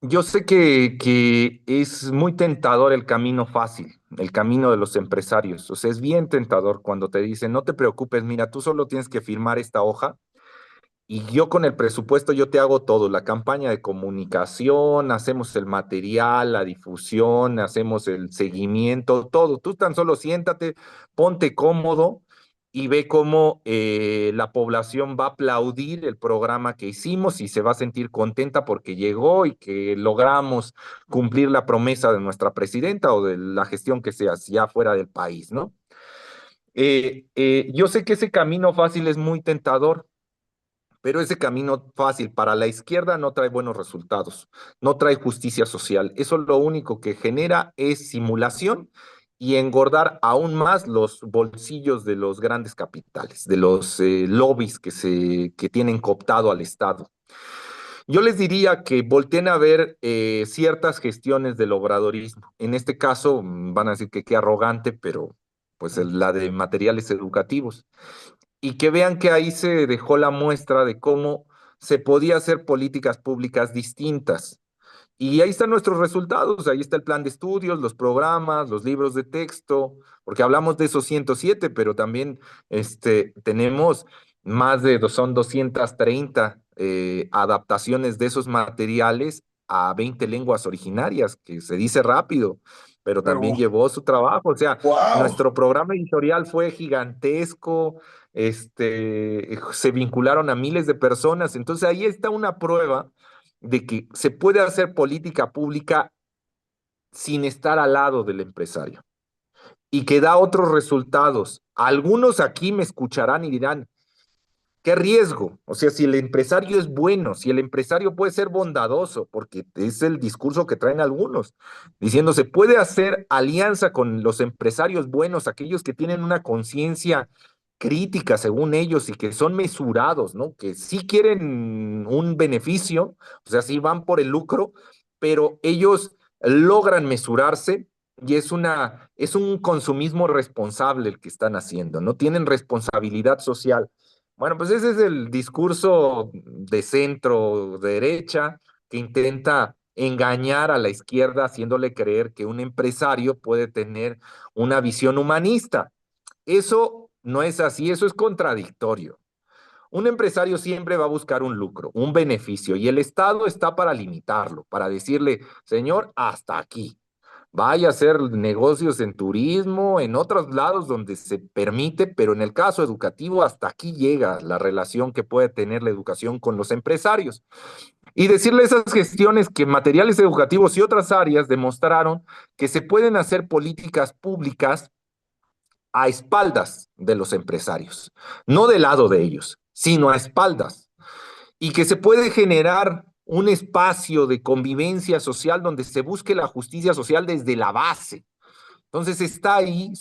yo sé que es muy tentador el camino fácil, el camino de los empresarios. O sea, es bien tentador cuando te dicen, no te preocupes, mira, tú solo tienes que firmar esta hoja y yo con el presupuesto yo te hago todo, la campaña de comunicación, hacemos el material, la difusión, hacemos el seguimiento, todo. Tú tan solo siéntate, ponte cómodo y ve cómo la población va a aplaudir el programa que hicimos y se va a sentir contenta porque llegó y que logramos cumplir la promesa de nuestra presidenta o de la gestión que sea, ya fuera del país, ¿no? Yo sé que ese camino fácil es muy tentador, pero ese camino fácil para la izquierda no trae buenos resultados, no trae justicia social. Eso lo único que genera es simulación y engordar aún más los bolsillos de los grandes capitales, de los lobbies que tienen cooptado al Estado. Yo les diría que volteen a ver ciertas gestiones del obradorismo. En este caso, van a decir que qué arrogante, pero pues la de materiales educativos, y que vean que ahí se dejó la muestra de cómo se podía hacer políticas públicas distintas. Y ahí están nuestros resultados, ahí está el plan de estudios, los programas, los libros de texto, porque hablamos de esos 107, pero también tenemos más de, son 230 adaptaciones de esos materiales a 20 lenguas originarias, que se dice rápido, pero también Pero, llevó su trabajo. O sea, wow. nuestro programa editorial fue gigantesco, se vincularon a miles de personas, entonces ahí está una prueba de que se puede hacer política pública sin estar al lado del empresario y que da otros resultados. Algunos aquí me escucharán y dirán, ¿qué riesgo? O sea, si el empresario es bueno, si el empresario puede ser bondadoso, porque es el discurso que traen algunos, diciendo se puede hacer alianza con los empresarios buenos, aquellos que tienen una conciencia crítica según ellos y que son mesurados, ¿no? Que sí quieren un beneficio, o sea, sí van por el lucro, pero ellos logran mesurarse y es un consumismo responsable el que están haciendo, ¿no? Tienen responsabilidad social. Bueno, pues ese es el discurso de centro derecha que intenta engañar a la izquierda haciéndole creer que un empresario puede tener una visión humanista. Eso no es así, eso es contradictorio. Un empresario siempre va a buscar un lucro, un beneficio, y el Estado está para limitarlo, para decirle, señor, hasta aquí. Vaya a hacer negocios en turismo, en otros lados donde se permite, pero en el caso educativo hasta aquí llega la relación que puede tener la educación con los empresarios. Y decirle esas gestiones que materiales educativos y otras áreas demostraron que se pueden hacer políticas públicas a espaldas de los empresarios, no del lado de ellos, sino a espaldas, y que se puede generar un espacio de convivencia social donde se busque la justicia social desde la base. Entonces está ahí,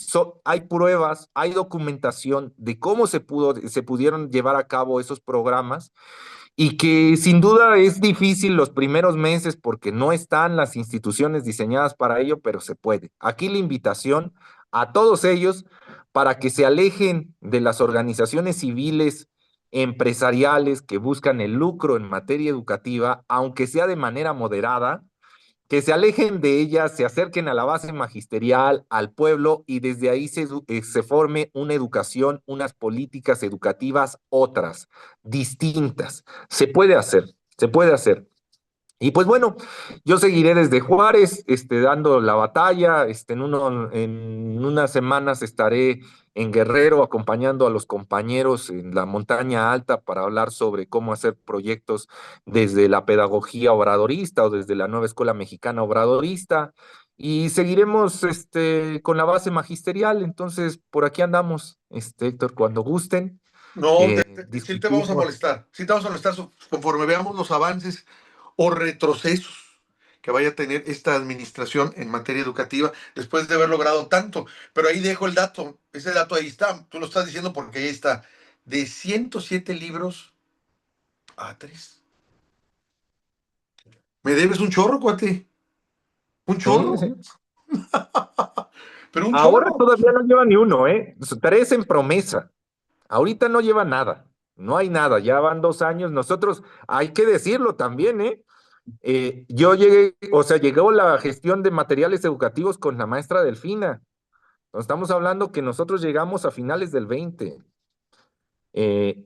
hay pruebas, hay documentación de cómo se pudieron llevar a cabo esos programas y que sin duda es difícil los primeros meses porque no están las instituciones diseñadas para ello, pero se puede. Aquí la invitación a todos ellos para que se alejen de las organizaciones civiles empresariales que buscan el lucro en materia educativa, aunque sea de manera moderada, que se alejen de ellas, se acerquen a la base magisterial, al pueblo, y desde ahí se forme una educación, unas políticas educativas otras, distintas. Se puede hacer, se puede hacer. Y pues bueno, yo seguiré desde Juárez, dando la batalla. En unas semanas estaré en Guerrero acompañando a los compañeros en la montaña alta para hablar sobre cómo hacer proyectos desde la pedagogía obradorista o desde la nueva escuela mexicana obradorista. Y seguiremos con la base magisterial. Entonces, por aquí andamos, Héctor, cuando gusten, No, sí te vamos a discutimos. molestar. Sí te vamos a molestar conforme veamos los avances o retrocesos que vaya a tener esta administración en materia educativa después de haber logrado tanto. Pero ahí dejo el dato. Ese dato ahí está. Tú lo estás diciendo porque ahí está. De 107 libros a 3. Me debes un chorro, cuate. Un Sí, chorro. sí. Pero un Ahora chorro. todavía no lleva ni uno, ¿eh? Tres en promesa. Ahorita no lleva nada. No hay nada. Ya van 2 años. Nosotros, hay que decirlo también, ¿eh? Yo llegué, o sea, llegó la gestión de materiales educativos con la maestra Delfina. Estamos hablando que nosotros llegamos a finales del 20.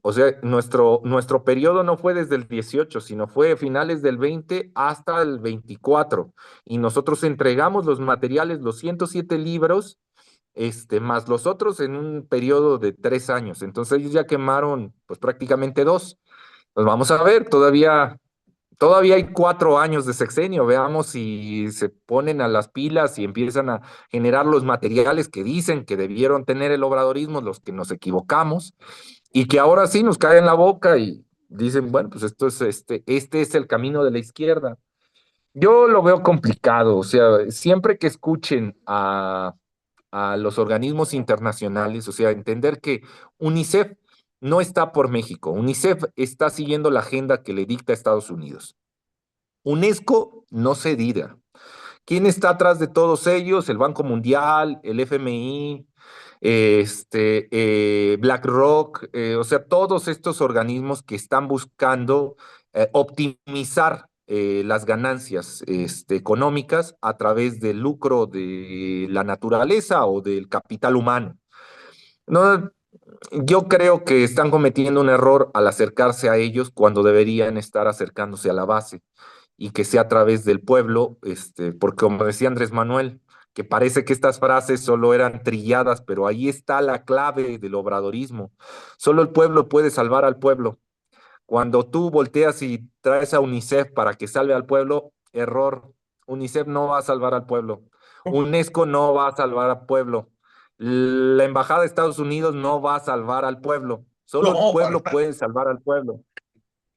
O sea, nuestro periodo no fue desde el 18, sino fue finales del 20 hasta el 24. Y nosotros entregamos los materiales, los 107 libros, más los otros en un periodo de 3 años. Entonces ellos ya quemaron, pues prácticamente dos. Pues vamos a ver, todavía hay 4 años de sexenio. Veamos si se ponen a las pilas y empiezan a generar los materiales que dicen que debieron tener el obradorismo, los que nos equivocamos y que ahora sí nos cae en la boca y dicen, bueno, pues este es el camino de la izquierda. Yo lo veo complicado, o sea, siempre que escuchen a los organismos internacionales, o sea, entender que UNICEF no está por México, UNICEF está siguiendo la agenda que le dicta Estados Unidos. UNESCO no se diga. ¿Quién está atrás de todos ellos? El Banco Mundial, el FMI, BlackRock, o sea, todos estos organismos que están buscando optimizar las ganancias económicas a través del lucro de la naturaleza o del capital humano. No, yo creo que están cometiendo un error al acercarse a ellos cuando deberían estar acercándose a la base y que sea a través del pueblo, porque como decía Andrés Manuel, que parece que estas frases solo eran trilladas, pero ahí está la clave del obradorismo. Solo el pueblo puede salvar al pueblo. Cuando tú volteas y traes a UNICEF para que salve al pueblo, error. UNICEF no va a salvar al pueblo. UNESCO no va a salvar al pueblo. La Embajada de Estados Unidos no va a salvar al pueblo. Solo el No, para pueblo nada. puede salvar al pueblo.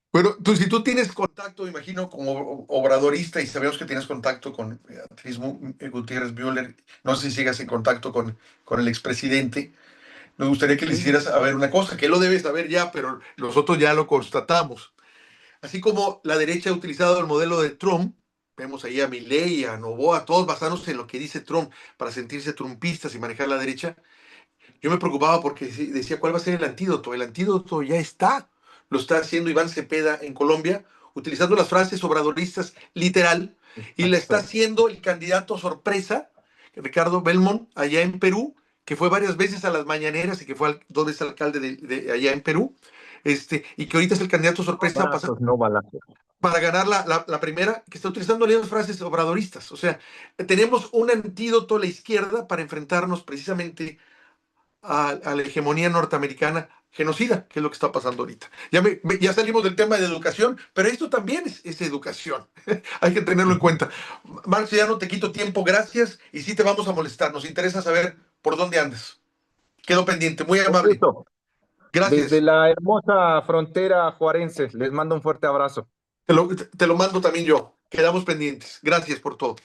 Pero tú, si tú tienes contacto, imagino, como obradorista, y sabemos que tienes contacto con Beatriz Gutiérrez Müller, no sé si sigas en contacto con el expresidente, nos gustaría que le Sí. hicieras saber una cosa, que él lo debe saber ya, pero nosotros ya lo constatamos. Así como la derecha ha utilizado el modelo de Trump, vemos ahí a Milei, a Noboa, todos basándose en lo que dice Trump para sentirse trumpistas y manejar la derecha. Yo me preocupaba porque decía, ¿cuál va a ser el antídoto? El antídoto ya está. Lo está haciendo Iván Cepeda en Colombia, utilizando las frases obradoristas literal, y le está Exacto. haciendo el candidato sorpresa, Ricardo Belmont, allá en Perú, que fue varias veces a las mañaneras y que fue dos veces alcalde de allá en Perú, y que ahorita es el candidato sorpresa Abrazos, no balazos. para ganar la primera, que está utilizando las frases obradoristas. O sea, tenemos un antídoto a la izquierda para enfrentarnos precisamente a la hegemonía norteamericana genocida, que es lo que está pasando ahorita. Ya salimos del tema de educación, pero esto también es educación. Hay que tenerlo en cuenta. Marx, ya no te quito tiempo, gracias, y sí te vamos a molestar. Nos interesa saber por dónde andas. Quedo pendiente, muy Con amable. gusto. Desde Gracias. la hermosa frontera juarense, les mando un fuerte abrazo. Te lo mando también yo. Quedamos pendientes. Gracias por todo.